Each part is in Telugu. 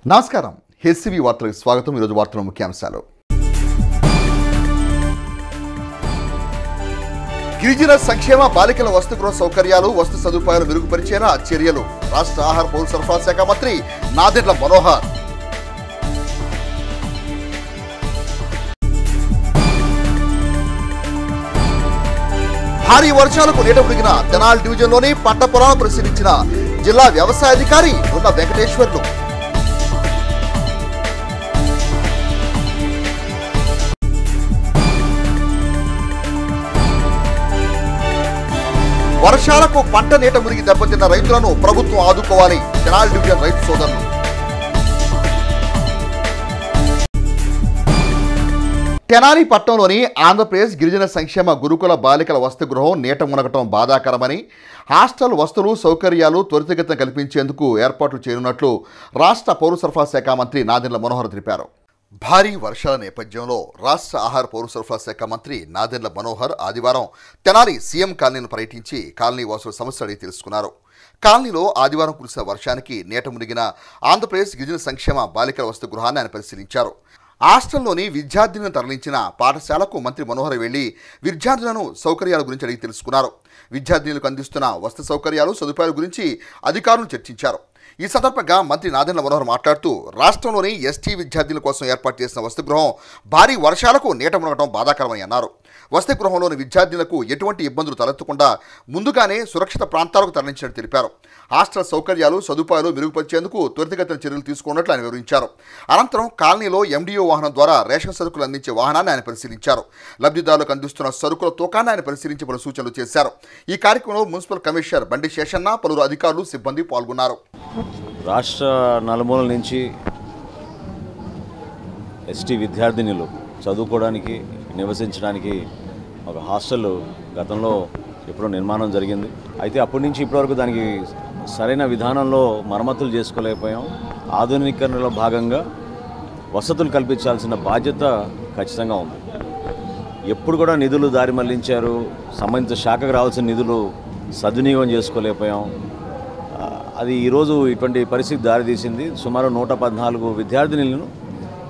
నమస్కారం. హెచ్సివి వార్తలకు స్వాగతం. ఈరోజు వార్తల ముఖ్యాంశాలు. గిరిజన సంక్షేమ బాలికల వసతిగృహ సౌకర్యాలు వస్తు సదుపాయాలు మెరుగుపరిచేలా చర్యలు. రాష్ట్ర ఆహార పౌర సరఫరా శాఖ మంత్రి నాదెండ్ల మనోహర్. భారీ వర్షాలకు నీట మునిగిన తెనాలి డివిజన్లోని పంట పొలాలను పరిశీలించిన జిల్లా వ్యవసాయ అధికారి నున్న వెంకటేశ్వర్లు. వర్షాలకు పంట నీట మునిగి దెబ్బతిన్న రైతులను ప్రభుత్వం ఆదుకోవాలి. తెనాలి డివిజన్ రైతు సోదరులు. తెనాలి పట్టణంలోని ఆంధ్రప్రదేశ్ గిరిజన సంక్షేమ గురుకుల బాలికల వసతి గృహం నీట మునగటం బాధాకరమని, హాస్టల్ వసతులు సౌకర్యాలు త్వరితగతిన కల్పించేందుకు ఏర్పాట్లు చేయనున్నట్లు రాష్ట్ర పౌర సరఫరా శాఖ మంత్రి నాదెండ్ల మనోహర్ తెలిపారు. భారీ వర్షాల నేపథ్యంలో రాష్ట్ర ఆహార పౌర సరఫరా శాఖ మంత్రి నాదెండ్ల మనోహర్ ఆదివారం తెనాలి సీఎం కాలనీని పర్యటించి కాలనీ వాసుల సమస్యలు అడిగి తెలుసుకున్నారు. కాలనీలో ఆదివారం కురిసిన వర్షానికి నీట మునిగిన ఆంధ్రప్రదేశ్ గిరిజన సంక్షేమ బాలికల వసతి గృహాన్ని ఆయన పరిశీలించారు. హాస్టల్లోని విద్యార్థులను తరలించిన పాఠశాలకు మంత్రి మనోహర్ వెళ్లి విద్యార్థులను సౌకర్యాల గురించి అడిగి తెలుసుకున్నారు. విద్యార్థులకు అందిస్తున్న వసతి సౌకర్యాలు సదుపాయాల గురించి అధికారులు చర్చించారు. ఈ సందర్భంగా మంత్రి నాదెండ్ల మనోహర్ మాట్లాడుతూ రాష్ట్రంలోని ఎస్టీ విద్యార్థుల కోసం ఏర్పాటు చేసిన వసతి గృహం భారీ వర్షాలకు నీట మునగడం బాధాకరమని అన్నారు. వసతి గృహంలోని విద్యార్థులకు ఎటువంటి ఇబ్బందులు తలెత్తకుండా ముందుగానే సురక్షిత ప్రాంతాలకు తరలించినట్టు తెలిపారు. హాస్టల్ సౌకర్యాలు సదుపాయాలు మెరుగుపరిచేందుకు త్వరితగతిన చర్యలు తీసుకున్నట్లు ఆయన వివరించారు. అనంతరం కాలనీలో ఎండిఓ వాహనం ద్వారా రేషన్ సరుకులు అందించే వాహనాన్ని ఆయన పరిశీలించారు. లబ్ధిదారులకు అందిస్తున్న సరుకుల తూకాన్ని ఆయన పరిశీలించి పలు సూచనలు చేశారు. ఈ కార్యక్రమంలో మున్సిపల్ కమిషనర్ బండి శేషన్న, పలువురు అధికారులు సిబ్బంది పాల్గొన్నారు. రాష్ట్ర నలుమూలల నుంచి ఎస్టీ విద్యార్థినులు చదువుకోవడానికి నివసించడానికి ఒక హాస్టల్ గతంలో ఎప్పుడో నిర్మాణం జరిగింది. అయితే అప్పటి నుంచి ఇప్పటివరకు దానికి సరైన విధానంలో మరమ్మతులు చేసుకోలేకపోయాం. ఆధునీకరణలో భాగంగా వసతులు కల్పించాల్సిన బాధ్యత ఖచ్చితంగా ఉంది. ఎప్పుడు కూడా నిధులు దారి మళ్లించారు, సంబంధిత శాఖకు రావాల్సిన నిధులు సద్వినియోగం చేసుకోలేకపోయాం. అది ఈరోజు ఇటువంటి పరిస్థితి దారితీసింది. సుమారు 114 విద్యార్థినులను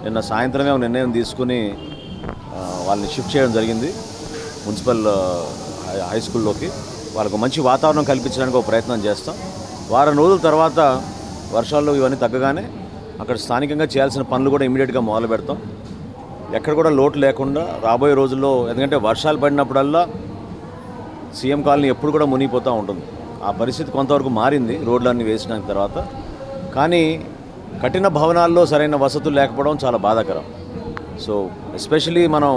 నిన్న సాయంత్రమే నిర్ణయం తీసుకుని వాళ్ళని షిఫ్ట్ చేయడం జరిగింది మున్సిపల్ హై స్కూల్లోకి. వాళ్ళకు మంచి వాతావరణం కల్పించడానికి ఒక ప్రయత్నం చేస్తాం. వారం రోజుల తర్వాత వర్షాల్లో ఇవన్నీ తగ్గగానే అక్కడ స్థానికంగా చేయాల్సిన పనులు కూడా ఇమీడియట్గా మొదలు పెడతాం. ఎక్కడ కూడా లోటు లేకుండా రాబోయే రోజుల్లో, ఎందుకంటే వర్షాలు పడినప్పుడల్లా సీఎం కాలనీ ఎప్పుడు కూడా మునిగిపోతూ ఉంటుంది. ఆ పరిస్థితి కొంతవరకు మారింది రోడ్లన్నీ వేసిన తర్వాత. కానీ కఠిన భవనాల్లో సరైన వసతులు లేకపోవడం చాలా బాధాకరం. సో ఎస్పెషలీ మనం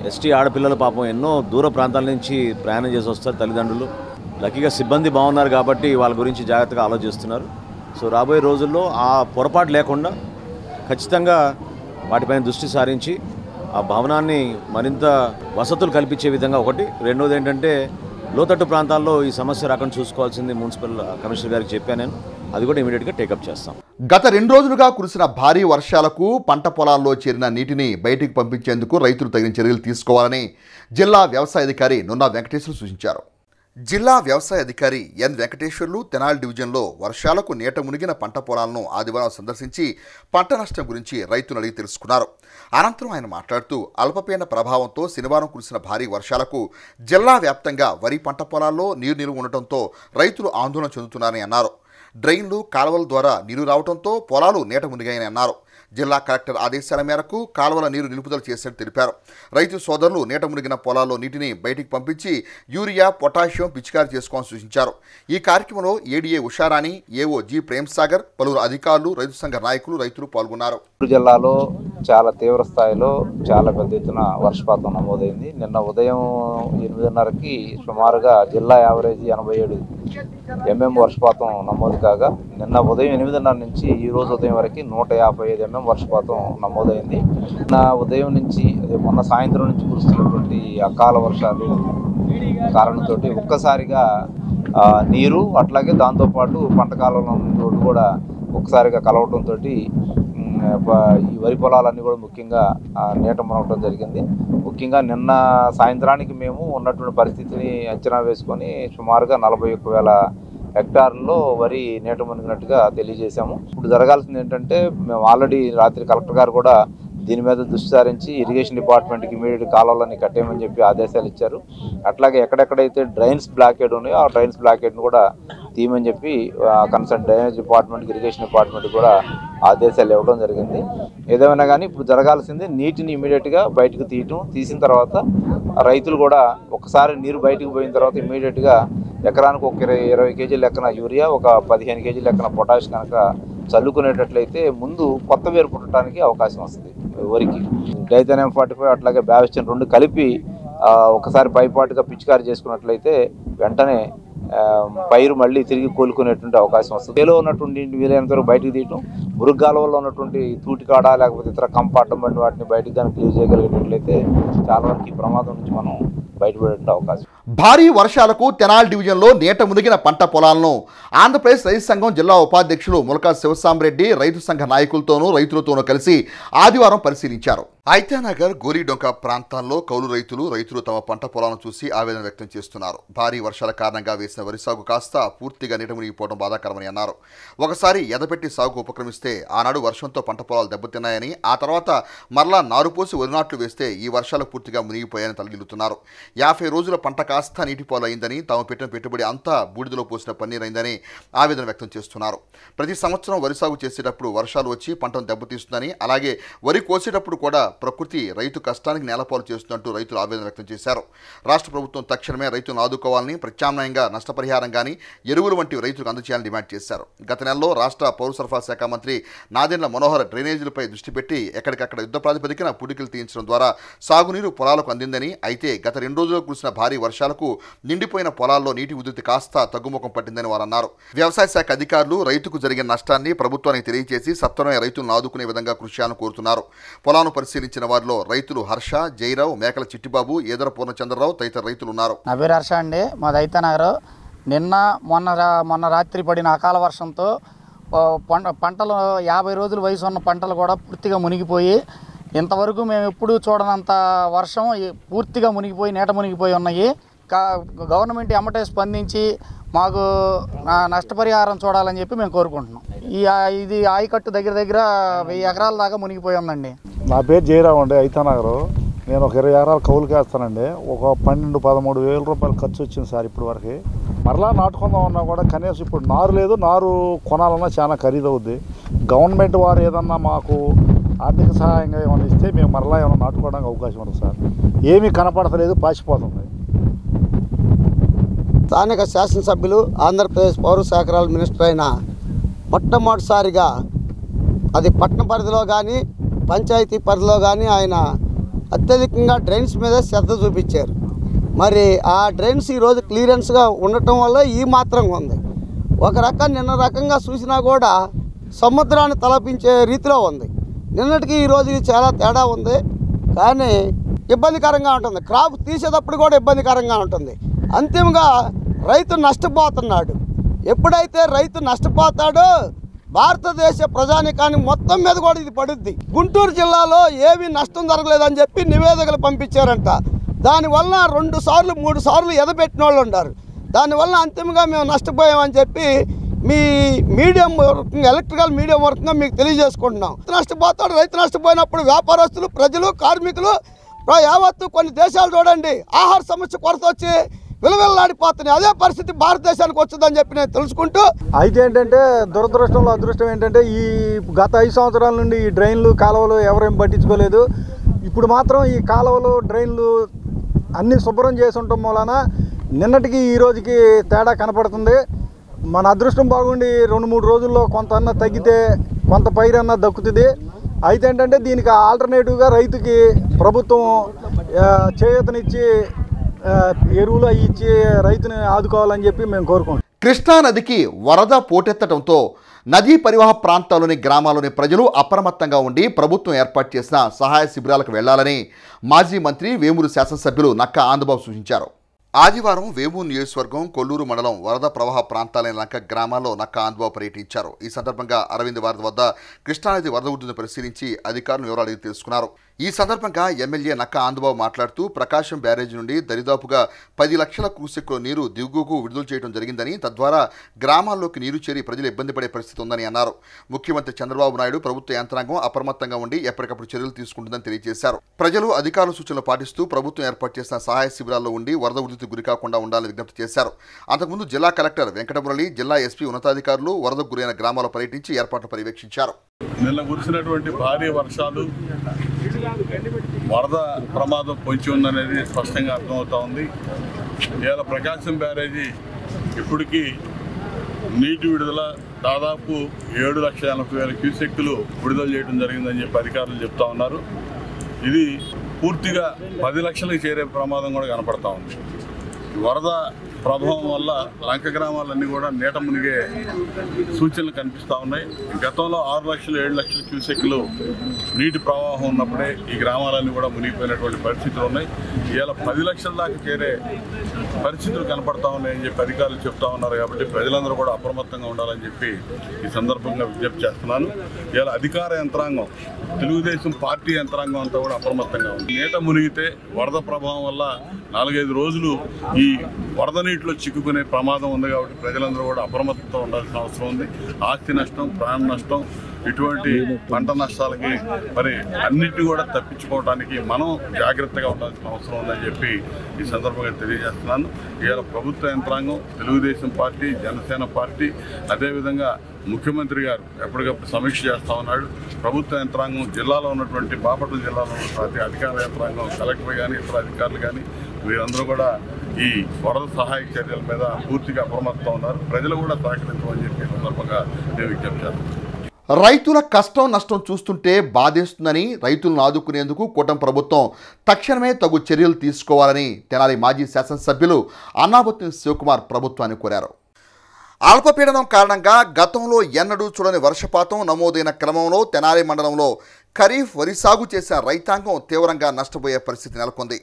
ఎస్టీ ఆడపిల్లలు పాపం ఎన్నో దూర ప్రాంతాల నుంచి ప్రయాణం చేసి వస్తారు తల్లిదండ్రులు. లక్కీగా సిబ్బంది బాగున్నారు కాబట్టి వాళ్ళ గురించి జాగ్రత్తగా ఆలోచిస్తున్నారు. సో రాబోయే రోజుల్లో ఆ పొరపాటు లేకుండా ఖచ్చితంగా వాటిపైన దృష్టి సారించి ఆ భవనాన్ని మరింత వసతులు కల్పించే విధంగా ఒకటి. రెండోది ఏంటంటే లోతట్టు ప్రాంతాల్లో ఈ సమస్య రాకుండా చూసుకోవాల్సింది మున్సిపల్ కమిషనర్ గారికి చెప్పాను నేను. అది కూడా ఇమీడియట్గా టేకప్ చేస్తాం. గత 2 రోజులుగా కురిసిన భారీ వర్షాలకు పంట పొలాల్లో చేరిన నీటిని బయటికి పంపించేందుకు రైతులు తగిన చర్యలు తీసుకోవాలని జిల్లా వ్యవసాయ అధికారి నున్న వెంకటేశ్వర్లు సూచించారు. జిల్లా వ్యవసాయ అధికారి ఎన్ వెంకటేశ్వర్లు తెనాలి డివిజన్లో వర్షాలకు నీట మునిగిన పంట పొలాలను ఆదివారం సందర్శించి పంట నష్టం గురించి రైతులు అడిగి తెలుసుకున్నారు. అనంతరం ఆయన మాట్లాడుతూ అల్పపీడన ప్రభావంతో శనివారం కురిసిన భారీ వర్షాలకు జిల్లా వ్యాప్తంగా వరి పంట పొలాల్లో నీరు నిలువ ఉండటంతో రైతులు ఆందోళన చెందుతున్నారని అన్నారు. డ్రైన్లు, కాలువల ద్వారా నీరు రావడంతో పొలాలు నీట మునిగాయని అన్నారు. జిల్లా కలెక్టర్ ఆదేశాల మేరకు కాలువల నీరు నిలుపుదల చేసినట్టు తెలిపారు. రైతు సోదరులు నీట మునిగిన పొలాల్లో నీటిని బయటికి పంపించి యూరియా, పొటాషియం పిచికారీ చేసుకోవాలని సూచించారు. ఈ కార్యక్రమంలో ADA Usharani, AO G Prem Sagar, పలువురు అధికారులు, రైతు సంఘ నాయకులు, రైతులు పాల్గొన్నారు. జిల్లాలో చాలా తీవ్ర స్థాయిలో చాలా పెద్ద ఎత్తున వర్షపాతం నమోదైంది. నిన్న ఉదయం 8:30కి సుమారుగా జిల్లా యావరేజ్ 87 mm వర్షపాతం నమోదు కాగా, నిన్న ఉదయం 8:30 నుంచి ఈ రోజు ఉదయం వరకు 155 mm వర్షపాతం నమోదైంది. నిన్న ఉదయం నుంచి మొన్న సాయంత్రం నుంచి కురుస్తున్నటువంటి అకాల వర్షాలు కారణంతో ఒక్కసారిగా నీరు, అట్లాగే దాంతోపాటు పంట కాలంలో రోడ్డు కూడా ఒక్కసారిగా కలవడంతో ఈ వరి పొలాలన్నీ కూడా ముఖ్యంగా నీట మునగడం జరిగింది. ముఖ్యంగా నిన్న సాయంత్రానికి మేము ఉన్నటువంటి పరిస్థితిని అంచనా వేసుకొని సుమారుగా 41,000 హెక్టార్లో వరి నీట మునిగినట్టుగా తెలియజేశాము. ఇప్పుడు జరగాల్సింది ఏంటంటే మేము ఆల్రెడీ రాత్రి కలెక్టర్ గారు కూడా దీని మీద దృష్టి సారించి ఇరిగేషన్ డిపార్ట్మెంట్కి ఇమీడియట్ కాలువలని కట్టేయమని చెప్పి ఆదేశాలు ఇచ్చారు. అట్లాగే ఎక్కడెక్కడైతే డ్రైన్స్ బ్లాకేడ్ ఉన్నాయో ఆ డ్రైన్స్ బ్లాకేడ్ను కూడా తీయమని చెప్పి కన్సర్న్ డ్రైనేజ్ డిపార్ట్మెంట్కి ఇరిగేషన్ డిపార్ట్మెంట్కి కూడా ఆదేశాలు ఇవ్వడం జరిగింది. ఏదేమైనా కానీ ఇప్పుడు జరగాల్సింది నీటిని ఇమీడియట్గా బయటకు తీసిన తర్వాత రైతులు కూడా ఒకసారి నీరు బయటకు పోయిన తర్వాత ఇమీడియట్గా ఎకరానికి ఒక 20 కేజీల లెక్కన యూరియా, ఒక 15 కేజీల లెక్కన పొటాష్ కనుక చల్లుకునేటట్లయితే ముందు కొత్త వేరు పుట్టడానికి అవకాశం వస్తుంది. వరికి డైథెనం 45 అట్లాగే బ్యావిస్టిన్ 2 కలిపి ఒకసారి పైపాటుగా పిచికారి చేసుకున్నట్లయితే వెంటనే పైరు మళ్ళీ తిరిగి కోలుకునేటువంటి అవకాశం వస్తుంది. ఏలో ఉన్నటువంటి వీలైనంత వరకు బయటకు తీయటం, మురుగ్గాలవల్లో ఉన్నటువంటి తూటికాడ లేకపోతే ఇతర కంపార్ట్మెంట్ వాటిని బయటకు కానీ క్లియర్ చేయగలిగేటట్లయితే చాలా వరకు ఈ ప్రమాదం నుంచి మనం బయటపడే అవకాశం. భారీ వర్షాలకు తెనాలి డివిజన్లో నీట మునిగిన పంట పొలాలను ఆంధ్రప్రదేశ్ రైతు సంఘం జిల్లా ఉపాధ్యక్షులు ములకా శివసాంరెడ్డి రైతు సంఘ నాయకులతోనూ రైతులతోనూ కలిసి ఆదివారం పరిశీలించారు. ఐతానగర్, గోరీడొంక ప్రాంతాల్లో కౌలు రైతులు తమ పంట పొలాలను చూసి ఆవేదన వ్యక్తం చేస్తున్నారు. భారీ వర్షాల కారణంగా వేసిన వరి సాగు కాస్త పూర్తిగా నీట మునిగిపోవడం బాధాకరమని అన్నారు. ఒకసారి ఎదపెట్టి సాగుకు ఉపక్రమిస్తే ఆనాడు వర్షంతో పంట పొలాలు దెబ్బతిన్నాయని, ఆ తర్వాత మరలా నారుపోసి వరి నాట్లు వేస్తే ఈ వర్షాలు పూర్తిగా మునిగిపోయాయని తలగిల్లుతున్నారు. 50 రోజుల పంట కాస్త నీటిపాలైందని, తాము పెట్టిన పెట్టుబడి అంతా బూడిదలో పోసిన పన్నీరైందని ఆవేదన వ్యక్తం చేస్తున్నారు. ప్రతి సంవత్సరం వరి సాగు చేసేటప్పుడు వర్షాలు వచ్చి పంటను దెబ్బతీస్తుందని, అలాగే వరి కోసేటప్పుడు కూడా ప్రకృతి రైతు కష్టానికి నేలపాలు చేస్తున్నట్టు రైతులు ఆవేదన వ్యక్తం చేశారు. రాష్ట్ర ప్రభుత్వం తక్షణమే రైతులను ఆదుకోవాలని, ప్రత్యామ్నాయంగా నష్టపరిహారం కానీ ఎరువులు వంటివి రైతులకు అందజేయాలని డిమాండ్ చేశారు. గత నెలలో రాష్ట్ర పౌర సరఫరా శాఖ మంత్రి నాదెండ్ల మనోహర్ డ్రైనేజీలపై దృష్టి పెట్టి ఎక్కడికక్కడ యుద్ధ ప్రాతిపదికన పూడికలు తీయించడం ద్వారా సాగునీరు పొలాలకు అందిందని, అయితే గత 2 రోజుల్లో కురిసిన భారీ వర్షాలకు నిండిపోయిన పొలాల్లో నీటి ఉధృతి కాస్త తగ్గుముఖం పట్టిందని వారు అన్నారు. వ్యవసాయ శాఖ అధికారులు రైతుకు జరిగిన నష్టాన్ని ప్రభుత్వానికి తెలియజేసి సత్వరమే రైతులను ఆదుకునే విధంగా కృషి చేయాలని కోరుతున్నారు. పొలాలను పరిశీలించిన వారిలో రైతులు హర్ష, జయరావు, మేకల చిట్టిబాబు, ఏదర పూర్ణచంద్రరావు తదితర రైతులు ఉన్నారు. నా పేరు హర్ష అండి. మాది ఐతానగర్. మొన్న రాత్రి పడిన అకాల వర్షంతో పంటలు 50 రోజుల వయసు ఉన్న పంటలు కూడా పూర్తిగా మునిగిపోయి, ఇంతవరకు మేము ఎప్పుడూ చూడనంత వర్షం పూర్తిగా మునిగిపోయి నీట మునిగిపోయి ఉన్నాయి. గవర్నమెంట్ ఎమ్మటే స్పందించి మాకు నష్టపరిహారం చూడాలని చెప్పి మేము కోరుకుంటున్నాం. ఇది ఆయకట్టు దగ్గర 1000 ఎకరాల దాకా మునిగిపోయి ఉందండి. నా పేరు జయరావు అండి, ఐతానగర్. నేను ఒక 20 ఎకరాలు కౌలుకి వేస్తానండి. ఒక 12-13 వేల రూపాయలు ఖర్చు వచ్చింది సార్ ఇప్పటి వరకు. మరలా నాటుకుందాం అన్నా కూడా కనీసం ఇప్పుడు నారు లేదు, నారు కొనాలన్నా చాలా ఖరీదు అవుద్ది. గవర్నమెంట్ వారు ఏదన్నా మాకు ఆర్థిక సహాయంగా ఏమైనా ఇస్తే మేము మరలా ఏమైనా నాటుకోవడానికి అవకాశం ఉంటుంది సార్. ఏమీ కనపడతలేదు, పాసిపోతుంది. స్థానిక శాసనసభ్యులు, ఆంధ్రప్రదేశ్ పౌర సరఫరాల మినిస్టర్ అయిన మొట్టమొదటిసారిగా అది పట్టణ పరిధిలో కానీ పంచాయతీ పరిధిలో కానీ ఆయన అత్యధికంగా డ్రైన్స్ మీద శ్రద్ధ చూపించారు. మరి ఆ డ్రైన్స్ ఈరోజు క్లియరెన్స్గా ఉండటం వల్ల ఈ మాత్రంగా ఉంది. ఒక నిన్న రకంగా చూసినా కూడా సముద్రాన్ని తలపించే రీతిలో ఉంది. నిన్నటికి ఈ రోజుకి చాలా తేడా ఉంది. కానీ ఇబ్బందికరంగా ఉంటుంది. క్రాప్ తీసేటప్పుడు కూడా ఇబ్బందికరంగా ఉంటుంది. అంతిమంగా రైతు నష్టపోతున్నాడు. ఎప్పుడైతే రైతు నష్టపోతాడో భారతదేశ ప్రజానికానికి మొత్తం మీద కూడా ఇది పడుద్ది. గుంటూరు జిల్లాలో ఏమీ నష్టం జరగలేదని చెప్పి నివేదికలు పంపించారంట. దానివల్ల 2 సార్లు 3 సార్లు ఎదబెట్టిన వాళ్ళు ఉన్నారు. దానివల్ల అంతిమంగా మేము నష్టపోయామని చెప్పి మీ మీడియం వర్కింగ్, ఎలక్ట్రికల్ మీడియం వర్కింగ్గా మీకు తెలియజేసుకుంటున్నాం. నష్టపోతాడు. రైతు నష్టపోయినప్పుడు వ్యాపారస్తులు, ప్రజలు, కార్మికులు యావత్తు కొన్ని దేశాలు చూడండి ఆహార సమస్య కొరత వచ్చి విలువెల్లాడిపోతున్నాయి. అదే పరిస్థితి భారతదేశానికి వచ్చిందని చెప్పి నేను తెలుసుకుంటూ, అయితే ఏంటంటే దురదృష్టంలో అదృష్టం ఏంటంటే ఈ గత 5 సంవత్సరాల నుండి ఈ డ్రైన్లు, కాలువలు ఎవరేం పట్టించుకోలేదు. ఇప్పుడు మాత్రం ఈ కాలువలు, డ్రైన్లు అన్నీ శుభ్రం చేసి ఉండటం వలన నిన్నటికి ఈ రోజుకి తేడా కనపడుతుంది. మన అదృష్టం బాగుండి 2-3 రోజుల్లో కొంత అన్న తగ్గితే కొంత పైరన్నా దక్కుతుంది. అయితే ఏంటంటే దీనికి ఆల్టర్నేటివ్గా రైతుకి ప్రభుత్వం చేయూతనిచ్చి ఎరువులు అవి ఇచ్చి రైతుని ఆదుకోవాలని చెప్పి మేము కోరుకుంటాం. కృష్ణా నదికి వరద పోటెత్తడంతో నదీ పరివాహ ప్రాంతాల్లోని గ్రామాల్లోని ప్రజలు అప్రమత్తంగా ఉండి ప్రభుత్వం ఏర్పాటు చేసిన సహాయ శిబిరాలకు వెళ్లాలని మాజీ మంత్రి, వేమూరు శాసనసభ్యులు నక్కా ఆనందబాబు సూచించారు. ఆదివారం వేమూరు నియోజకవర్గం కొల్లూరు మండలం వరద ప్రవాహ ప్రాంతాలైన లంక గ్రామాల్లో నక్కా ఆంధ్రబాబు పర్యటించారు. ఈ సందర్భంగా అరవింద్ వారధి వద్ద కృష్ణానది వరద ఉధృతిని పరిశీలించి అధికారులు వివరాలు అడిగి తెలుసుకున్నారు. ఈ సందర్భంగా ఎమ్మెల్యే నక్కా ఆంధ్రబాబు మాట్లాడుతూ ప్రకాశం బ్యారేజీ నుండి దరిదాపుగా 10 లక్షల క్యూసెక్కుల నీరు దిగువకు విడుదల చేయడం జరిగిందని, తద్వారా గ్రామాల్లోకి నీరు చేరి ప్రజలు ఇబ్బంది పడే పరిస్థితి ఉందని అన్నారు. ముఖ్యమంత్రి చంద్రబాబు నాయుడు ప్రభుత్వ యంత్రాంగం అప్రమత్తంగా ఉండి ఎప్పటికప్పుడు చర్యలు తీసుకుంటుందని తెలియజేశారు. ప్రజలు అధికారుల సూచనలు పాటిస్తూ ప్రభుత్వం ఏర్పాటు చేసిన సహాయ శిబిరాల్లో ఉండి వరద ఉధృతి గురికాకుండా ఉండాలని విజ్ఞప్తి చేశారు. అంతకుముందు జిల్లా కలెక్టర్ వెంకటమురళి, జిల్లా ఎస్పీ ఉన్నతాధికారులు వరదకు గురైన గ్రామాల్లో పర్యటించి ఏర్పాట్లు పర్యవేక్షించారు. నిన్న కురిసినటువంటి భారీ వర్షాలు వరద ప్రమాదం పొంచి ఉందనేది స్పష్టంగా అర్థమవుతా ఉంది. ఇవాళ ప్రకాశం బ్యారేజీ ఇప్పటికీ నీటి విడుదల దాదాపు 7,80,000 క్యూసెక్కులు విడుదల చేయడం జరిగిందని చెప్పి అధికారులు చెప్తా ఉన్నారు. ఇది పూర్తిగా 10 లక్షలకు చేరే ప్రమాదం కూడా కనపడతా ఉంది. వరద ప్రభావం వల్ల లంక గ్రామాలన్నీ కూడా నీట మునిగే సూచనలు కనిపిస్తూ ఉన్నాయి. గతంలో 6 లక్షలు 7 లక్షల క్యూసెక్లు నీటి ప్రవాహం ఉన్నప్పుడే ఈ గ్రామాలన్నీ కూడా మునిగిపోయినటువంటి పరిస్థితులు ఉన్నాయి. ఇవాళ 10 లక్షల దాకా చేరే పరిస్థితులు కనపడతా ఉన్నాయని చెప్పి అధికారులు చెప్తా ఉన్నారు. కాబట్టి ప్రజలందరూ కూడా అప్రమత్తంగా ఉండాలని చెప్పి ఈ సందర్భంగా విజ్ఞప్తి చేస్తున్నాను. ఇవాళ అధికార యంత్రాంగం, తెలుగుదేశం పార్టీ యంత్రాంగం అంతా కూడా అప్రమత్తంగా ఉంది. నీట మునిగితే వరద ప్రభావం వల్ల 4-5 రోజులు ఈ వరద నీటిలో చిక్కుకునే ప్రమాదం ఉంది. కాబట్టి ప్రజలందరూ కూడా అప్రమత్తంతో ఉండాల్సిన అవసరం ఉంది. ఆస్తి నష్టం, ప్రాణ నష్టం, ఇటువంటి పంట నష్టాలకి మరి అన్నిటిని కూడా తప్పించుకోవడానికి మనం జాగ్రత్తగా ఉండాల్సిన అవసరం ఉందని చెప్పి ఈ సందర్భంగా తెలియజేస్తున్నాను. ఇవాళ ప్రభుత్వ యంత్రాంగం, తెలుగుదేశం పార్టీ, జనసేన పార్టీ, అదేవిధంగా ముఖ్యమంత్రి గారు ఎప్పటికప్పుడు సమీక్ష చేస్తూ ఉన్నాడు. ప్రభుత్వ యంత్రాంగం, జిల్లాలో ఉన్నటువంటి బాపట్ల జిల్లాలో ఉన్నటువంటి అధికార యంత్రాంగం, కలెక్టర్ కానీ ఇతర అధికారులు కానీ వీరందరూ కూడా ఈ వరద సహాయక చర్యల మీద పూర్తిగా అప్రమత్తం ఉన్నారు. ప్రజలు కూడా సహకరించమని చెప్పి సందర్భంగా నేను విజ్ఞప్తి చేస్తాను. రైతుల కష్టం నష్టం చూస్తుంటే బాధేస్తుందని, రైతులను ఆదుకునేందుకు కూటమి ప్రభుత్వం తక్షణమే తగు చర్యలు తీసుకోవాలని తెనాలి మాజీ శాసనసభ్యులు అన్నాబత్తుని శివకుమార్ ప్రభుత్వాన్ని కోరారు. అల్పపీడనం కారణంగా గతంలో ఎన్నడూ చూడని వర్షపాతం నమోదైన క్రమంలో తెనాలి మండలంలో ఖరీఫ్ వరి సాగు చేసిన రైతాంగం తీవ్రంగా నష్టపోయే పరిస్థితి నెలకొంది.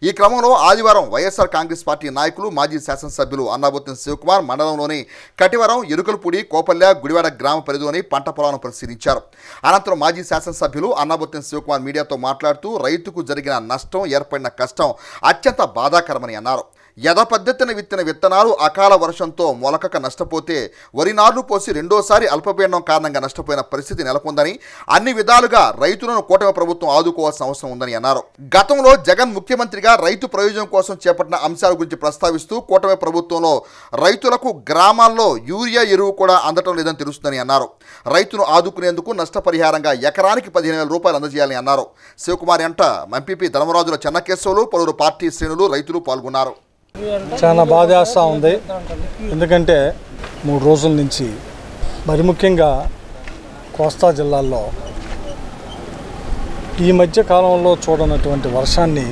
ఈ క్రమంలో ఆదివారం వైఎస్ఆర్ కాంగ్రెస్ పార్టీ నాయకులు మాజీ శాసనసభ్యులు అన్నాబత్తుని శివకుమార్ మండలంలోని కటివరం, ఎరుకలపూడి, కోపల్లె, గుడివాడ గ్రామ పరిధిలోని పంట పొలాలను పరిశీలించారు. అనంతరం మాజీ శాసనసభ్యులు అన్నాబత్తుని శివకుమార్ మీడియాతో మాట్లాడుతూ రైతుకు జరిగిన నష్టం, ఏర్పడిన కష్టం అత్యంత బాధాకరమని అన్నారు. యథపద్ధతిన విత్తిన విత్తనాలు అకాల వర్షంతో మొలకక నష్టపోతే వరి నార్లు పోసి రెండోసారి అల్పపీడనం కారణంగా నష్టపోయిన పరిస్థితి నెలకొందని, అన్ని విధాలుగా రైతులను కూటమి ప్రభుత్వం ఆదుకోవాల్సిన అవసరం ఉందని అన్నారు. గతంలో జగన్ ముఖ్యమంత్రిగా రైతు ప్రయోజనం కోసం చేపట్టిన అంశాల గురించి ప్రస్తావిస్తూ కూటమి ప్రభుత్వంలో రైతులకు గ్రామాల్లో యూరియా ఎరువు కూడా అందటం లేదని తెలుస్తుందని అన్నారు. రైతును ఆదుకునేందుకు నష్టపరిహారంగా ఎకరానికి 15,000 రూపాయలు అందజేయాలని అన్నారు. శివకుమార్ ఎంట ఎంపీపీ ధర్మరాజుల చెన్నకేశవులు, పలువురు పార్టీ శ్రేణులు, రైతులు పాల్గొన్నారు. చాలా బాధేస్తూ ఉంది. ఎందుకంటే 3 రోజుల నుంచి మరి ముఖ్యంగా కోస్తా జిల్లాల్లో ఈ మధ్య కాలంలో చూడనటువంటి వర్షాన్ని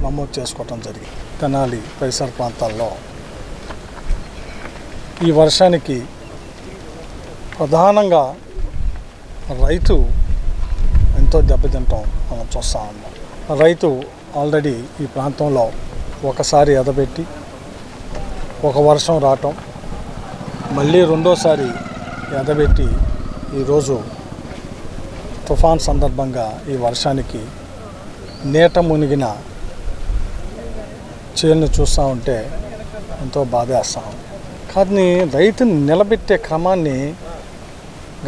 నమోదు చేసుకోవటం జరిగింది. తెనాలి పరిసర ప్రాంతాల్లో ఈ వర్షానికి ప్రధానంగా రైతు ఎంతో దెబ్బతింటాం మనం చూస్తూ ఉన్నాం. రైతు ఆల్రెడీ ఈ ప్రాంతంలో ఒకసారి ఎదబెట్టి ఒక వర్షం రావటం, మళ్ళీ రెండోసారి ఎదబెట్టి ఈరోజు తుఫాన్ సందర్భంగా ఈ వర్షానికి నీట మునిగిన చేనును చూస్తూ ఉంటే ఎంతో బాధేస్తాం. కానీ రైతుని నిలబెట్టే క్రమాన్ని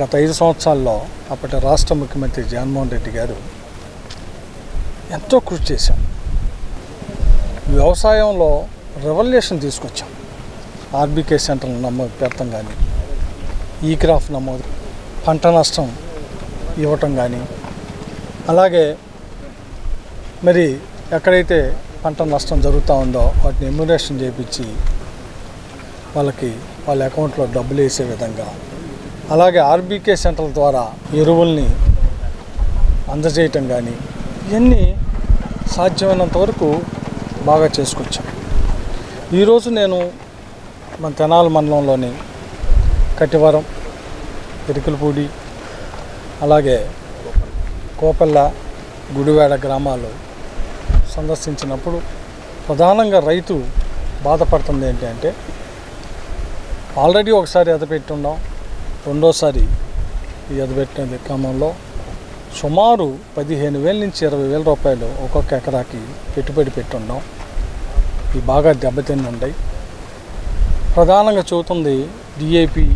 గత 5 సంవత్సరాల్లో అప్పటి రాష్ట్ర ముఖ్యమంత్రి జగన్మోహన్ రెడ్డి గారు ఎంతో కృషి చేశాం. వ్యవసాయంలో రెవల్యూషన్ తీసుకొచ్చాం. ఆర్బీకే సెంటర్లు నమోదు పెడతాం కానీ, ఈ క్రాప్ నమోదు, పంట నష్టం ఇవ్వటం కానీ, అలాగే మరి ఎక్కడైతే పంట నష్టం జరుగుతూ ఉందో వాటిని ఎమ్యునేషన్ చేయించి వాళ్ళకి వాళ్ళ అకౌంట్లో డబ్బులు వేసే విధంగా, అలాగే ఆర్బీకే సెంటర్ల ద్వారా ఎరువుల్ని అందజేయటం కానీ, ఇవన్నీ సాధ్యమైనంత వరకు బాగా చేసుకొచ్చాం. ఈరోజు నేను మన తెనాలి మండలంలోని కటివరం, ఎరుకలపూడి, అలాగే కోపల్ల, గుడివాడ గ్రామాలు సందర్శించినప్పుడు ప్రధానంగా రైతు బాధపడుతుంది ఏంటంటే ఆల్రెడీ ఒకసారి ఎదపెట్టి ఉన్నాం, రెండోసారి ఈ ఎదపెట్టిన క్రమంలో సుమారు 15,000 నుంచి 20,000 రూపాయలు ఒక్కొక్క ఎకరాకి పెట్టుబడి పెట్టున్నాం. ఇవి బాగా దెబ్బతిని ఉన్నాయి. ప్రధానంగా చూస్తుంది డిఏపి.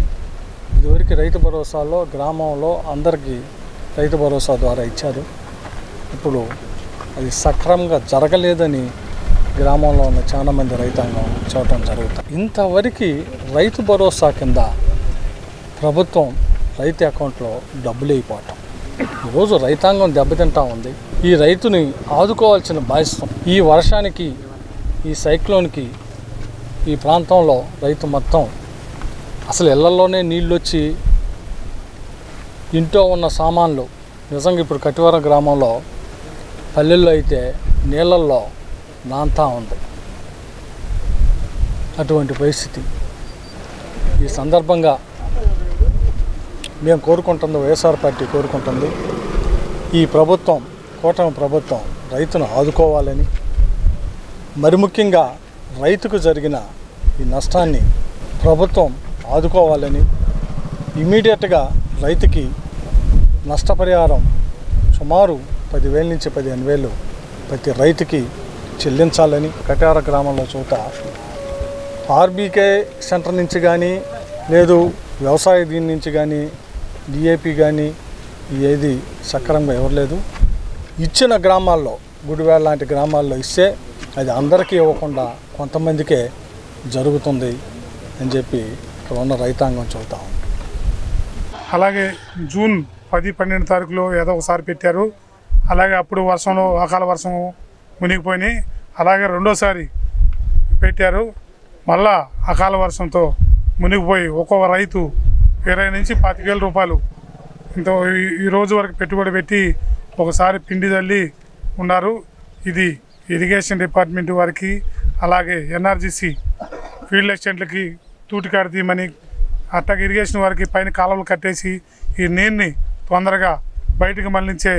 ఇదివరకు రైతు భరోసాలో గ్రామంలో అందరికీ రైతు భరోసా ద్వారా ఇచ్చారు. ఇప్పుడు అది సక్రమంగా జరగలేదని గ్రామంలో ఉన్న చాలా మంది రైతాంగం చూడటం జరుగుతుంది. ఇంతవరకు రైతు భరోసా కింద ప్రభుత్వం రైతు అకౌంట్లో డబ్బులు అయిపోవటం, ఈరోజు రైతాంగం దెబ్బతింటా ఉంది. ఈ రైతుని ఆదుకోవాల్సిన బాధ్యత ఈ వర్షానికి, ఈ సైక్లోన్కి ఈ ప్రాంతంలో రైతు మొత్తం అసలు ఇళ్లలోనే నీళ్ళు వచ్చి ఇంట్లో ఉన్న సామాన్లు నిజంగా ఇప్పుడు కటివరం గ్రామంలో పల్లెల్లో అయితే నీళ్ళల్లో నాంతా ఉంది. అటువంటి పరిస్థితి. ఈ సందర్భంగా మేము కోరుకుంటుంది, వైఎస్ఆర్ పార్టీ కోరుకుంటుంది, ఈ ప్రభుత్వం, కూటమి ప్రభుత్వం రైతును ఆదుకోవాలని, మరి ముఖ్యంగా రైతుకు జరిగిన ఈ నష్టాన్ని ప్రభుత్వం ఆదుకోవాలని, ఇమీడియట్గా రైతుకి నష్టపరిహారం సుమారు 10,000 నుంచి 15,000 ప్రతి రైతుకి చెల్లించాలని కటార గ్రామంలో చోట ఆర్బీకే సెంటర్ నుంచి కానీ లేదు వ్యవసాయ దీని నుంచి కానీ డిఏపి కానీ ఏది సక్రమంగా ఇవ్వలేదు. ఇచ్చిన గ్రామాల్లో గుడివాడ లాంటి గ్రామాల్లో ఇస్తే అది అందరికీ ఇవ్వకుండా కొంతమందికే జరుగుతుంది అని చెప్పి ఇక్కడ ఉన్న రైతాంగం చెబుతాం. అలాగే జూన్ 10-12 తారీఖులో ఏదో ఒకసారి పెట్టారు. అలాగే అప్పుడు వర్షంలో అకాల వర్షం మునిగిపోయినాయి. అలాగే రెండోసారి పెట్టారు, మళ్ళా అకాల వర్షంతో మునిగిపోయి ఒక్కొక్క రైతు 20,000 నుంచి 25,000 రూపాయలు ఇంత ఈ రోజు వరకు పెట్టుబడి పెట్టి ఒకసారి పిండి తల్లి ఉన్నారు. ఇది ఇరిగేషన్ డిపార్ట్మెంట్ వారికి, అలాగే ఎన్ఆర్జీసీ ఫీల్డ్ అసిస్టెంట్లకి తూటికాడ తీయమని, అట్టగా ఇరిగేషన్ వారికి పైన కాలువలు కట్టేసి ఈ నీరుని తొందరగా బయటకు మళ్లించే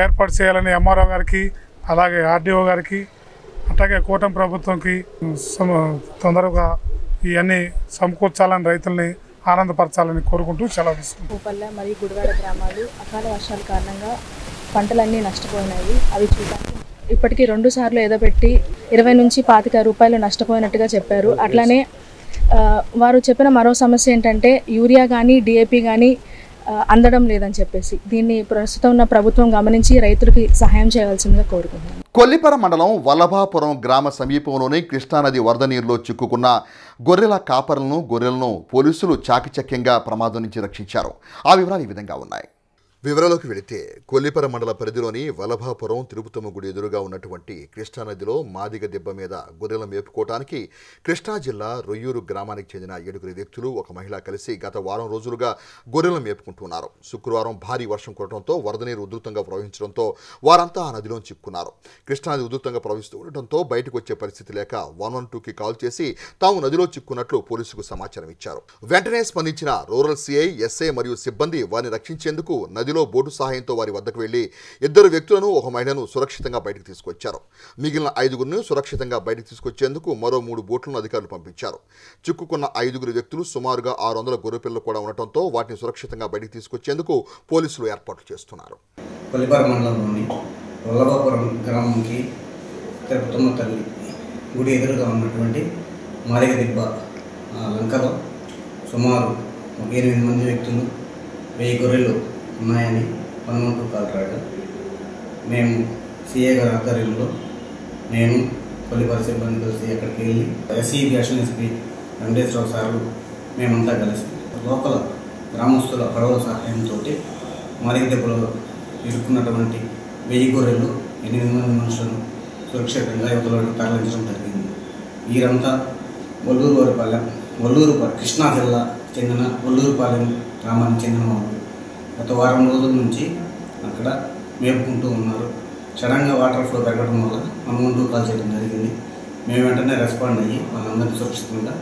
ఏర్పాటు చేయాలని ఎంఆర్ఓ గారికి, అలాగే ఆర్డీఓ గారికి, అట్లాగే కూటమి ప్రభుత్వంకి తొందరగా ఇవన్నీ సమకూర్చాలని, రైతుల్ని ఆనందపరచాలని కోరుకుంటూ సెలవు తీసుకుంటాం. భూపల్ల మరియు గుడివాడ గ్రామాలు అకాల వర్షాల కారణంగా పంటలన్నీ నష్టపోయినాయి. అవి చూడడానికి ఇప్పటికీ 2 సార్లు ఎదపెట్టి 20 నుంచి 25 రూపాయలు నష్టపోయినట్టుగా చెప్పారు. అట్లానే వారు చెప్పిన మరో సమస్య ఏంటంటే యూరియా కానీ డిఏపి కానీ అందడం లేదని చెప్పేసి, దీన్ని ప్రస్తుతం ఉన్న ప్రభుత్వం గమనించి రైతులకి సహాయం చేయాల్సిందిగా కోరుకుంటున్నాను. కొల్లిపర మండలం వల్లభాపురం గ్రామ సమీపంలోని కృష్ణానది వరద నీరులో చిక్కుకున్న గొర్రెల గొర్రెలను పోలీసులు చాకచక్యంగా ప్రమాదం నుంచి రక్షించారు. ఆ వివరాలు ఈ విధంగా ఉన్నాయి. వివరాలకు వెళితే కొల్లిపర మండల పరిధిలోని వల్లభాపురం తిరుపతమ్మ గుడి ఎదురుగా ఉన్నటువంటి కృష్ణానదిలో మాదిగ దెబ్బ మీద గొర్రెలను మేపుకోవటానికి కృష్ణా జిల్లా రొయ్యూరు గ్రామానికి చెందిన 7 వ్యక్తులు, ఒక మహిళ కలిసి గత వారం రోజులుగా గొర్రెలను మేపుకుంటున్నారు. శుక్రవారం భారీ వర్షం కురవడంతో వరద నీరు ఉధృతంగా ప్రవహించడంతో వారంతా ఆ నదిలో చిక్కున్నారు. కృష్ణానది ఉధృతంగా ప్రవహిస్తూ ఉండటంతో బయటకు వచ్చే పరిస్థితి లేక 112కి కాల్ చేసి తాము నదిలో చిక్కున్నట్లు పోలీసులకు సమాచారం ఇచ్చారు. వెంటనే స్పందించిన రూరల్ సిఐ, ఎస్ఐ మరియు సిబ్బంది వారిని రక్షించేందుకు నదిలో బోటు సహాయంతో వారి వద్దకు వెళ్లి 2 వ్యక్తులను, ఒక మహిళను సురక్షితంగా బయటకు తీసుకొచ్చారు. మిగిలిన 5గురిని సురక్షితంగా బయటకు తీసుకొచ్చేందుకు మరో 3 బోట్లను అధికారులు పంపించారు. చిక్కుకున్న 5 వ్యక్తులు సుమారుగా 600 గొర్రెపిల్లలు కూడా ఉండటంతో వాటిని సురక్షితంగా బయటకు తీసుకొచ్చేందుకు పోలీసులు ఏర్పాట్లు చేస్తున్నారు. కొల్లిపర మండలంలోని వల్లభాపురం గ్రామంకి తిరుపతమ్మ తల్లి గుడి ఎదురుగా ఉన్నటువంటి మాదిగ దిబ్బ లంకలో సుమారు 8 మంది వ్యక్తులు, 1000 గొర్రెలు ఉన్నాయని 112 కాల్ రాగా మేము సిఏ గారి ఆధ్వర్యంలో నేను కొల్లిపర సిబ్బంది కలిసి అక్కడికి వెళ్ళి ఎస్ఈబి అడిషనల్ ఎస్పీ వెంకటేశ్వరరావు సార్లు మేమంతా కలిసి లోకల్ గ్రామస్తుల పడవల సహాయంతో మాదిగ దెబ్బలో ఇరుక్కున్నటువంటి 1000 గొర్రెలు, 8 మంది మనుషులను సురక్షితంగా యువతలకు తరలించడం జరిగింది. వీరంతా వల్లూరు కృష్ణా జిల్లా చెందిన వల్లూరుపాలెం గ్రామానికి చెందిన వాళ్ళు. గత వారం రోజుల నుంచి అక్కడ మేపుకుంటూ ఉన్నారు. సడన్గా వాటర్ ఫ్లో పెరగడం వల్ల 112 కాల్ చేయడం జరిగింది. మేము వెంటనే రెస్పాండ్ అయ్యి వాళ్ళందరినీ సురక్షితంగా